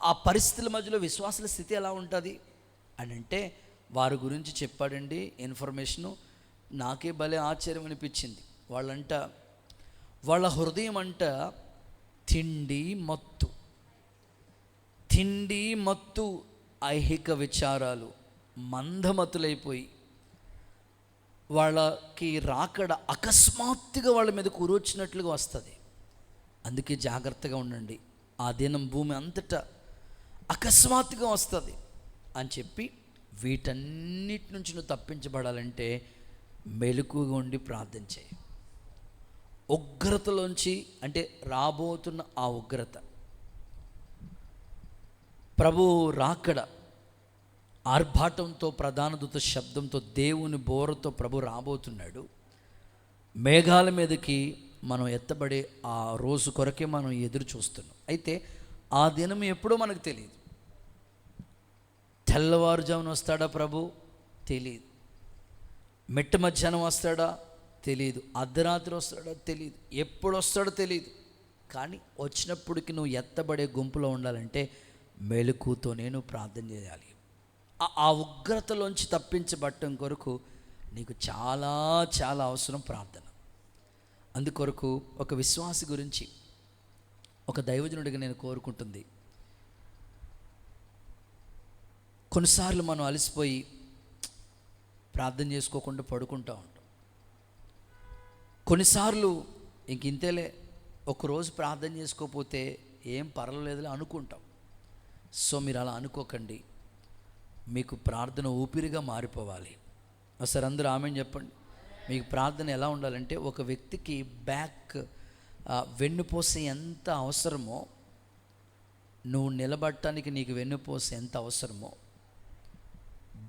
Speaker 1: ఆ పరిస్థితుల మధ్యలో విశ్వాసుల స్థితి ఎలా ఉంటుంది అని అంటే వారి గురించి చెప్పాడండి ఇన్ఫర్మేషను. నాకే భలే ఆశ్చర్యం అనిపించింది. వాళ్ళ హృదయం అంట తిండి మత్తు ఐహిక విచారాలు, మందమతులైపోయి వాళ్ళకి రాకడ అకస్మాత్తుగా వాళ్ళ మీద కూరొచ్చినట్లుగా వస్తుంది. అందుకే జాగ్రత్తగా ఉండండి. ఆ దినం భూమి అంతటా అకస్మాత్తుగా వస్తుంది అని చెప్పి, వీటన్నిటి నుంచి నువ్వు తప్పించబడాలంటే మెలకుగా ఉండి ప్రార్థన చేయి. ఉగ్రతలోంచి, అంటే రాబోతున్న ఆ ఉగ్రత, ప్రభు రాకడ ఆర్భాటంతో, ప్రధాన దూత శబ్దంతో, దేవుని బోరతో ప్రభు రాబోతున్నాడు. మేఘాల మీదకి మనం ఎత్తబడే ఆ రోజు కొరకే మనం ఎదురు చూస్తున్నాం. అయితే ఆ దినం ఎప్పుడో మనకు తెలియదు. తెల్లవారుజామున వస్తాడా ప్రభు? తెలియదు. మిట్ట మధ్యాహ్నం వస్తాడా? తెలియదు. అర్ధరాత్రి వస్తాడా? తెలియదు. ఎప్పుడు వస్తాడో తెలియదు. కానీ వచ్చినప్పటికి నువ్వు ఎత్తబడే గుంపులో ఉండాలంటే మెలకుతో నేను ప్రార్థన చేయాలి. ఆ ఉగ్రతలోంచి తప్పించబడటం కొరకు నీకు చాలా చాలా అవసరం ప్రార్థన. అందుకొరకు ఒక విశ్వాసి గురించి ఒక దైవజనుడిగా నేను కోరుకుంటుంది, కొన్నిసార్లు మనం అలసిపోయి ప్రార్థన చేసుకోకుండా పడుకుంటూ ఉంటాం. కొన్నిసార్లు ఇంతేలే, ఒకరోజు ప్రార్థన చేసుకోకపోతే ఏం పర్వాలేదులే అనుకుంటాం. సో మీరు అలా అనుకోకండి. మీకు ప్రార్థన ఊపిరిగా మారిపోవాలి. ఒకసారి అందరూ ఆమేన్ చెప్పండి. మీకు ప్రార్థన ఎలా ఉండాలంటే, ఒక వ్యక్తికి వెన్నుపూస ఎంత అవసరమో, నువ్వు నిలబడటానికి నీకు వెన్నుపూస ఎంత అవసరమో,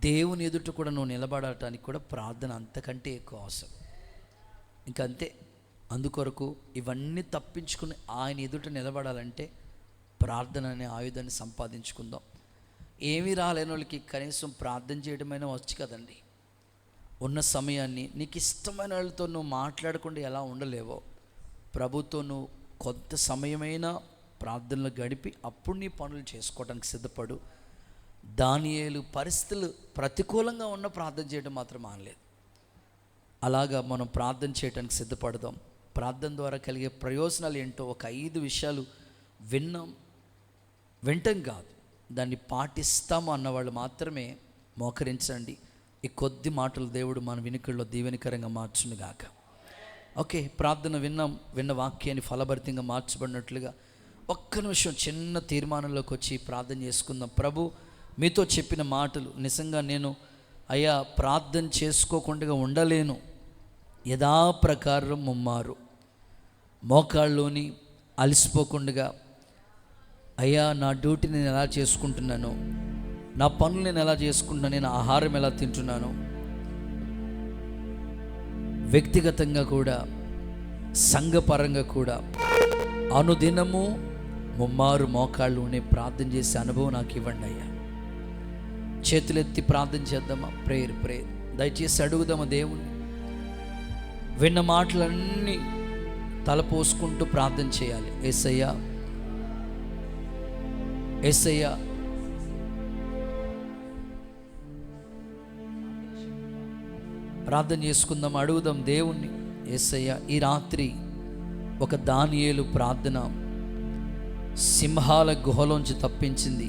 Speaker 1: దేవుని ఎదుట కూడా నువ్వు నిలబడటానికి కూడా ప్రార్థన అంతకంటే ఎక్కువ అవసరం. ఇంకంతే. అందుకొరకు ఇవన్నీ తప్పించుకుని ఆయన ఎదుట నిలబడాలంటే ప్రార్థన అనే ఆయుధాన్ని సంపాదించుకుందాం. ఏమీ రాలేని వాళ్ళకి కనీసం ప్రార్థన చేయడమైనా వచ్చు కదండి. ఉన్న సమయాన్ని నీకు ఇష్టమైన వాళ్ళతో నువ్వు మాట్లాడకుండా ఎలా ఉండలేవో, ప్రభుతో నువ్వు కొంత సమయమైనా ప్రార్థనలు గడిపి అప్పుడు నీ పనులు చేసుకోవడానికి సిద్ధపడు. దానియేలు పరిస్థితులు ప్రతికూలంగా ఉన్న ప్రార్థన చేయడం మాత్రం మానలేదు. అలాగా మనం ప్రార్థన చేయడానికి సిద్ధపడదాం. ప్రార్థన ద్వారా కలిగే ప్రయోజనాలు ఏంటో ఒక 5 విషయాలు వింటాం కాదు, దాన్ని పాటిస్తాము అన్నవాళ్ళు మాత్రమే మోకరించండి. ఈ కొద్ది మాటలు దేవుడు మన వినికిడిలో దీవెనకరంగా మార్చును గాక. ఓకే, ప్రార్థన విన్న వాక్యాన్ని ఫలభరితంగా మార్చబడినట్లుగా ఒక్క నిమిషం చిన్న తీర్మానంలోకి వచ్చి ప్రార్థన చేసుకుందాం. ప్రభు, మీతో చెప్పిన మాటలు నిజంగా నేను అయ్యా ప్రార్థన చేసుకోకుండా ఉండలేను. యథాప్రకారం ముమ్మారు మోకాళ్ళలోని అలసిపోకుండా అయ్యా నా డ్యూటీ నేను ఎలా చేసుకుంటున్నాను, నా పనులు నేను ఎలా చేసుకుంటున్నాను, నేను ఆహారం ఎలా తింటున్నాను, వ్యక్తిగతంగా కూడా సంఘపరంగా కూడా అనుదినము ముమ్మారు మోకాళ్ళలోనే ప్రార్థన చేసే అనుభవం నాకు ఇవ్వండి అయ్యా. చేతులెత్తి ప్రార్థన చేద్దామా? ప్రేయర్ దయచేసి అడుగుదామా దేవుణ్ణి. విన్న మాటలన్నీ తలపోసుకుంటూ ప్రార్థన చేయాలి. యేసయ్యా యేసయ్యా ప్రార్థన చేసుకుందాం, అడుగుదాం దేవుణ్ణి. యేసయ్యా, ఈ రాత్రి ఒక దానియేలు ప్రార్థన సింహాల గుహలోంచి తప్పించింది.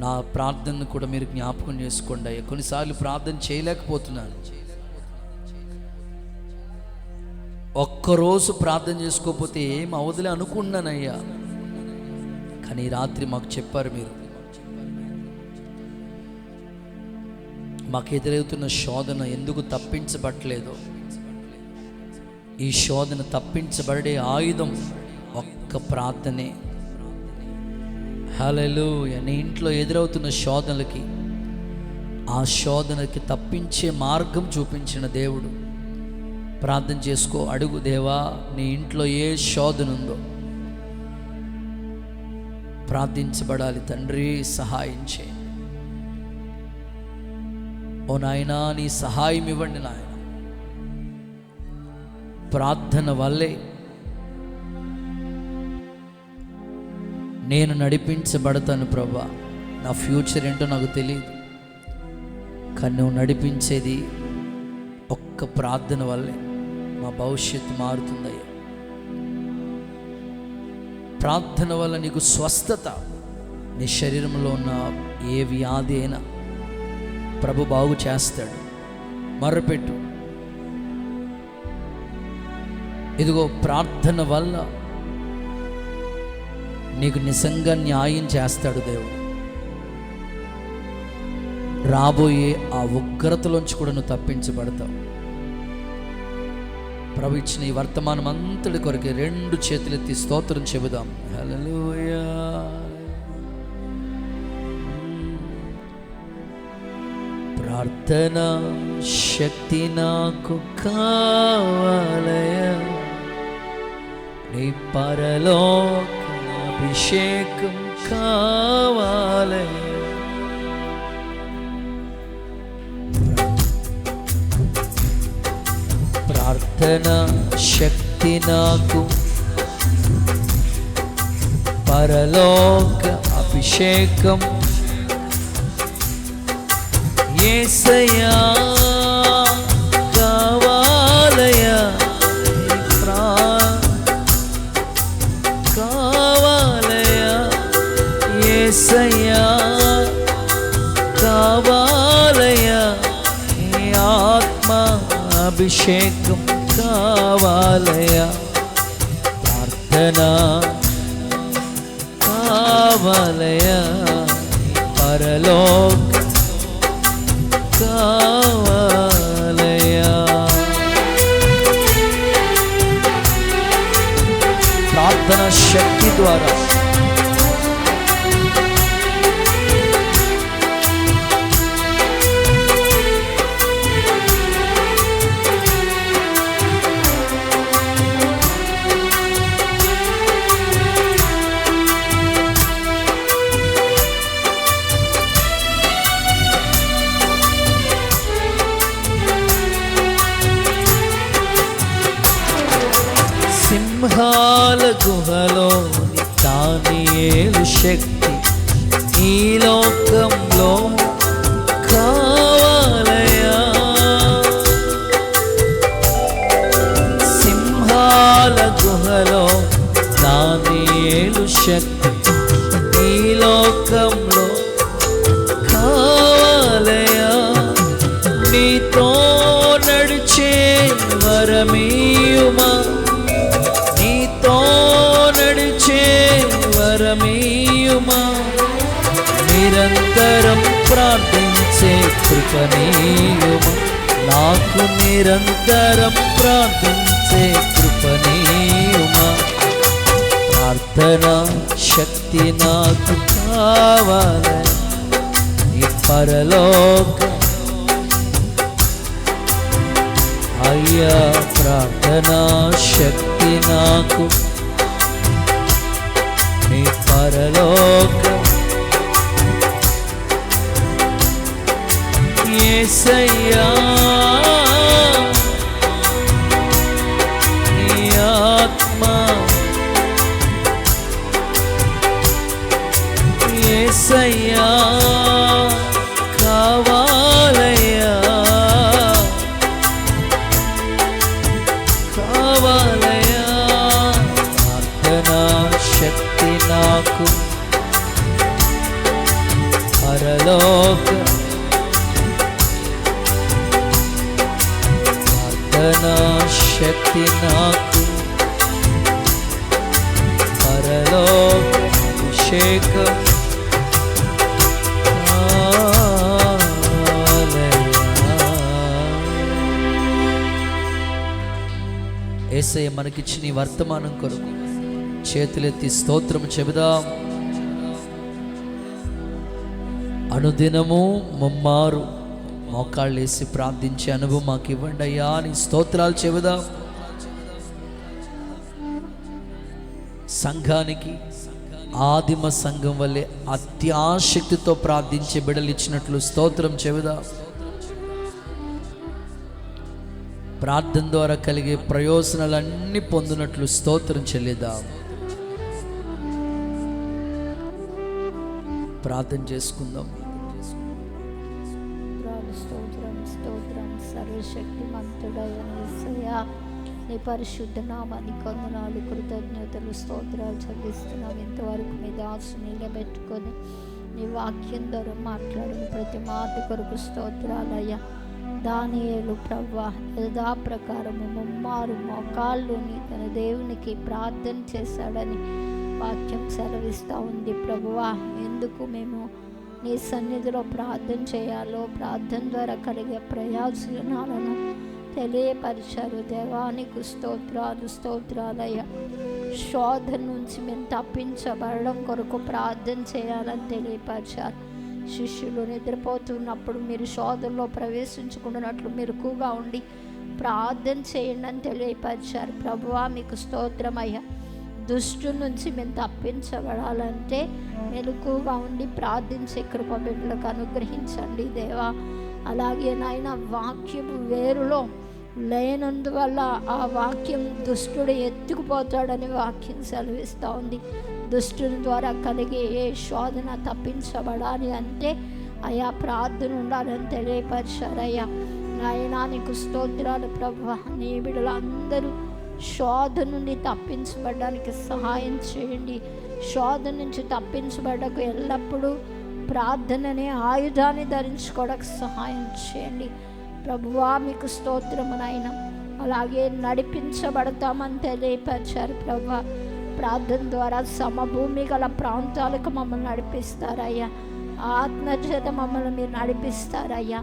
Speaker 1: నా ప్రార్థనను కూడా మీరు జ్ఞాపకం చేసుకోండి అయ్యా. కొన్నిసార్లు ప్రార్థన చేయలేకపోతున్నాను. ఒక్కరోజు ప్రార్థన చేసుకోకపోతే ఏం అవదులే అనుకున్నానయ్యా, కానీ ఈ రాత్రి మాకు చెప్పారు మీరు. మాకు ఎదురవుతున్న శోధన ఎందుకు తప్పించబట్టలేదో, ఈ శోధన తప్పించబడే ఆయుధం ఒక్క ప్రార్థనే. హల్లెలూయా. నీ ఇంట్లో ఎదురవుతున్న శోధనలకి, ఆ శోధనకి తప్పించే మార్గం చూపించిన దేవుడు. ప్రార్థన చేసుకో, అడుగు, దేవా నీ ఇంట్లో ఏ శోధన ఉందో ప్రార్థించబడాలి తండ్రి, సహాయం చేయి. ఓ నాయనా, నీ సహాయం ఇవ్వండి నాయన. ప్రార్థన వల్లే నేను నడిపించబడతాను ప్రభా. నా ఫ్యూచర్ ఏంటో నాకు తెలియదు, కానీ నువ్వు నడిపించేది ఒక్క ప్రార్థన వల్లే. మా భవిష్యత్తు మారుతుందయ్యా. ప్రార్థన వల్ల నీకు స్వస్థత, నీ శరీరంలో ఉన్న ఏ వ్యాధి అయినా ప్రభు బాగు చేస్తాడు. మొర్రపెట్టు. ఇదిగో ప్రార్థన వల్ల నీకు నిజంగా న్యాయం చేస్తాడు దేవుడు. రాబోయే ఆ ఉగ్రతలోంచి కూడా నువ్వు తప్పించబడతావు. ప్రభు ఇచ్చిన ఈ వర్తమానం అంతటి కొరకే 2 చేతులెత్తి స్తోత్రం చెబుదాం. హల్లెలూయా. ప్రార్థన శక్తి నాకు కావాలయ, నీ పరలోక అభిషేకం కావాలయ. ప్రార్థన శక్తి నాకు, పరలోక అభిషేకం యేసయ్యా కావాలయా, కావాలయా యేసయ్యా కావాలయా, ఆత్మ అభిషేకం కావాలయా. ప్రార్థన కావాలయా, పరలోక కావాలయా. ప్రార్థన శక్తి ద్వారా సింహాల గుహలోని దానియేలు శక్తి ఈ లోకంలో కావాలయా. సింహాల గుహలో దానియేలు శక్తి ఈ లోకంలో కావాలయా. నీతో నడిచే వరమీయుమా, నీతో నడిచే వరమీయుమా. నిరంతరం ప్రార్థించే కృపనీయుమా, నాకు నిరంతరం ప్రార్థించే కృపనీయుమా. ప్రార్థనా శక్తి నాకు కావాలని ఈ పరలోక అయ్యా. ప్రార్థనా శక్తి నాకు నీ పరలోక యేసయ్యా. నీ ఆత్మ యేసయ్యా కావాలయ్యా, కావాలయ్యా. ప్రార్థనా శక్తి నాకు పరలోక ప్రార్థనా శక్తి నాకు పరలోక అభిషేకం. యేసయ్య మనకిచ్చిన ఈ వర్తమానం కొరకు చేతులెత్తి స్తోత్రం చెబుదాం. అనుదినము ముమ్మారు మోకాళ్ళు వేసి ప్రార్థించే అనుభవం మాకు ఇవ్వండి అయ్యా అని స్తోత్రాలు చెబుదాం. సంఘానికి ఆదిమ సంఘం వల్లే అత్యాశక్తితో ప్రార్థించే బిడ్డలు ఇచ్చినట్లు స్తోత్రం చెబుదాం. ప్రార్థన ద్వారా కలిగే ప్రయోజనాలన్నీ పొందినట్లు స్తోత్రం చెల్లిద్దాం. ప్రార్థన చేసుకుందాం.
Speaker 2: స్తోత్రం స్తోత్రం సర్వశక్తిమంతుడైన యేసయ్యా, నీ పరిశుద్ధ నామానికి వందనాలు, కృతజ్ఞతలు, స్తోత్రాలు చెల్లిస్తున్నాం. ఇంతవరకు మీ దాసు నిలబెట్టుకొని నీ వాక్యం ద్వారా మాట్లాడిన ప్రతి మాట కొరకు స్తోత్రాలయ్యా. దానియేలు ప్రభువా యథా ప్రకారము ముమ్మారు మోకాళ్ళుని తన దేవునికి ప్రార్థన చేశాడని వాక్యం సెలవిస్తూ ఉంది ప్రభువా. ఎందుకు మేము నీ సన్నిధిలో ప్రార్థన చేయాలో, ప్రార్థన ద్వారా కలిగే ప్రయోజనాలను తెలియపరిచారు. దేవానికి స్తోత్రాలయ్యా. శోధన నుంచి మేము తప్పించబడడం కొరకు ప్రార్థన చేయాలని తెలియపరిచారు. శిష్యులు నిద్రపోతున్నప్పుడు మీరు శోధనలో ప్రవేశించుకున్నట్లు మెలకుగా ఉండి ప్రార్థన చేయండి అని తెలియపరిచారు. ప్రభువా మీకు స్తోత్రమయ్యా. దుష్టు నుంచి మేము తప్పించబడాలంటే మెలకుగా ఉండి ప్రార్థించే కృప బిడ్డలకు అనుగ్రహించండి దేవా. అలాగే నాయన వాక్యము వేరులో లేనందువల్ల ఆ వాక్యం దుష్టుడు ఎత్తుకుపోతాడని వాక్యం సెలవిస్తూ ఉంది. దుష్టుని ద్వారా కలిగే ఏ శోధన తప్పించబడాలి అంటే అయా ప్రార్థన ఉండాలని తెలియపరిచారయ్యా. నాయనా నీకు స్తోత్రాలు ప్రభువా. నీ బిడ్డలందరూ శోధన నుండి తప్పించబడడానికి సహాయం చేయండి. శోధన నుంచి తప్పించబడకు ఎల్లప్పుడూ ప్రార్థననే ఆయుధాన్ని ధరించుకోవడానికి సహాయం చేయండి ప్రభువా. మీకు స్తోత్రము నాయన. అలాగే నడిపించబడతామని తెలియపరిచారు ప్రభువా. ప్రార్థన ద్వారా సమభూమి గల ప్రాంతాలకు మమ్మల్ని నడిపిస్తారయ్యా. ఆత్మచేత మమ్మల్ని మీరు నడిపిస్తారయ్యా.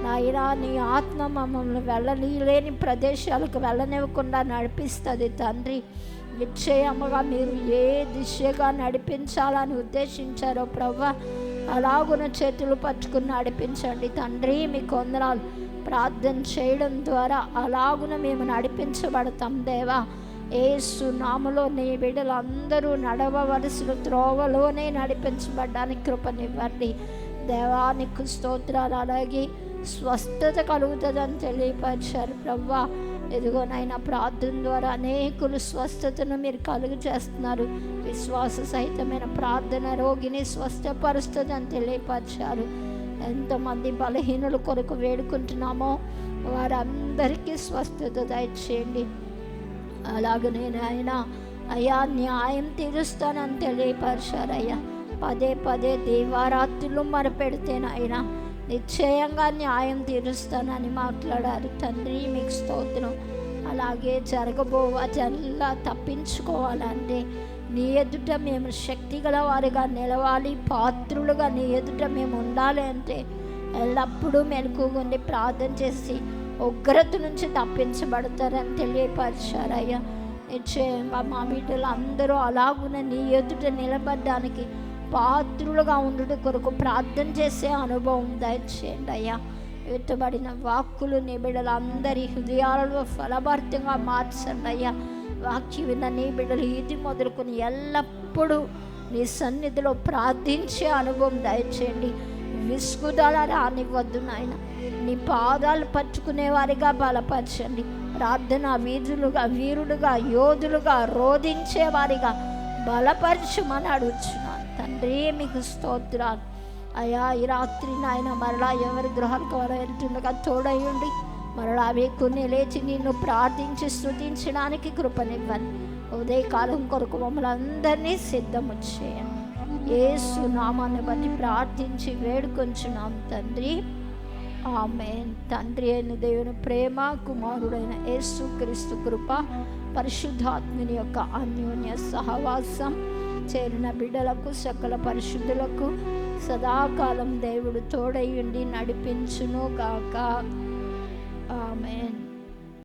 Speaker 2: నాయనా నీ ఆత్మ మమ్మల్ని వెళ్ళలేని ప్రదేశాలకు వెళ్ళనివ్వకుండా నడిపిస్తుంది తండ్రి. నిశ్చయముగా మీరు ఏ దిశగా నడిపించాలని ఉద్దేశించారో ప్రభువా అలాగున చేతులు పట్టుకుని నడిపించండి తండ్రి. మీకు వందనాలు. ప్రార్థన చేయడం ద్వారా అలాగున మేము నడిపించబడతాం దేవా. యేసు నామములో నీ బిడ్డలందరూ నడవవలసిన త్రోవలోనే నడిపించబడ్డానికి కృపనివ్వండి దేవానికి స్తోత్రాలు. అలాగే స్వస్థత కలుగుతుందని తెలియపరిచారు ప్రభువా. ఎదుగోనైనా ప్రార్థన ద్వారా అనేకులు స్వస్థతను మీరు కలుగు చేస్తున్నారు. విశ్వాస సహితమైన ప్రార్థన రోగిని స్వస్థపరుస్తుందని తెలియపరిచారు. ఎంతమంది బలహీనుల కొరకు వేడుకుంటున్నామో వారందరికీ స్వస్థత దయచేయండి. అలాగనే ఆయన అయ్యా న్యాయం తీరుస్తానని తెలియపరిచారు. అయ్యా పదే పదే దీవారాత్రులు మొరపెడితేనైనా నిశ్చయంగా న్యాయం తీరుస్తానని మాట్లాడారు. తండ్రి మీకు స్తోత్రం. అలాగే జరగబోవజల్లా తప్పించుకోవాలంటే నీ ఎదుట మేము శక్తిగల వారిగా నిలవాలి, పాత్రులుగా నీ ఎదుట మేము ఉండాలి అంటే ఎల్లప్పుడూ మెలకుగుండి ప్రార్థన చేసి ఉగ్రత నుంచి తప్పించబడతారని తెలియపరిచారయ్యా. నిశ్చయంగా మా బిడ్డలు అందరూ అలాగున నీ ఎదుట నిలబడడానికి పాత్రులుగా ఉండుట కొరకు ప్రార్థన చేసే అనుభవం దయచేయండి అయ్యా. ఎత్తబడిన వాక్కులు నీ బిడ్డలందరి హృదయాలలో ఫలభరితంగా మార్చండి అయ్యా. వాక్యం విన్న నీ బిడ్డలు ఇది మొదలుకొని ఎల్లప్పుడూ నీ సన్నిధిలో ప్రార్థించే అనుభవం దయచేయండి. విసుగుదల రానివ్వద్దు నాయన. నీ పాదాలు పట్టుకునేవారిగా బలపరచండి. ప్రార్థన వీరులుగా యోధులుగా రోధించేవారిగా బలపరచమని అడుగుచున్నాను తండ్రి. మీకు స్తోత్రాలు అయ్యా. ఈ రాత్రి నాయన మరలా ఎవరి గృహానికి వారు వెళ్తుండగా తోడయ్యండి. మరలా వేకుని లేచి నిన్ను ప్రార్థించి స్తుతించడానికి కృపనివ్వండి. ఉదయకాలం కొరకు మమ్మల్ని అందరినీ సిద్ధము చేయండి. యేసు నామాన్ని బట్టి ప్రార్థించి వేడుకొంచున్నాం తండ్రి, ఆమేన్. తండ్రి అయిన దేవుని ప్రేమ, కుమారుడైన యేసు క్రీస్తు కృప, పరిశుద్ధాత్ముని యొక్క అన్యోన్య సహవాసం చేరిన బిడ్డలకు సకల పరిశుద్ధులకు సదాకాలం దేవుడు తోడయుండి నడిపించును గాక. ఆమేన్.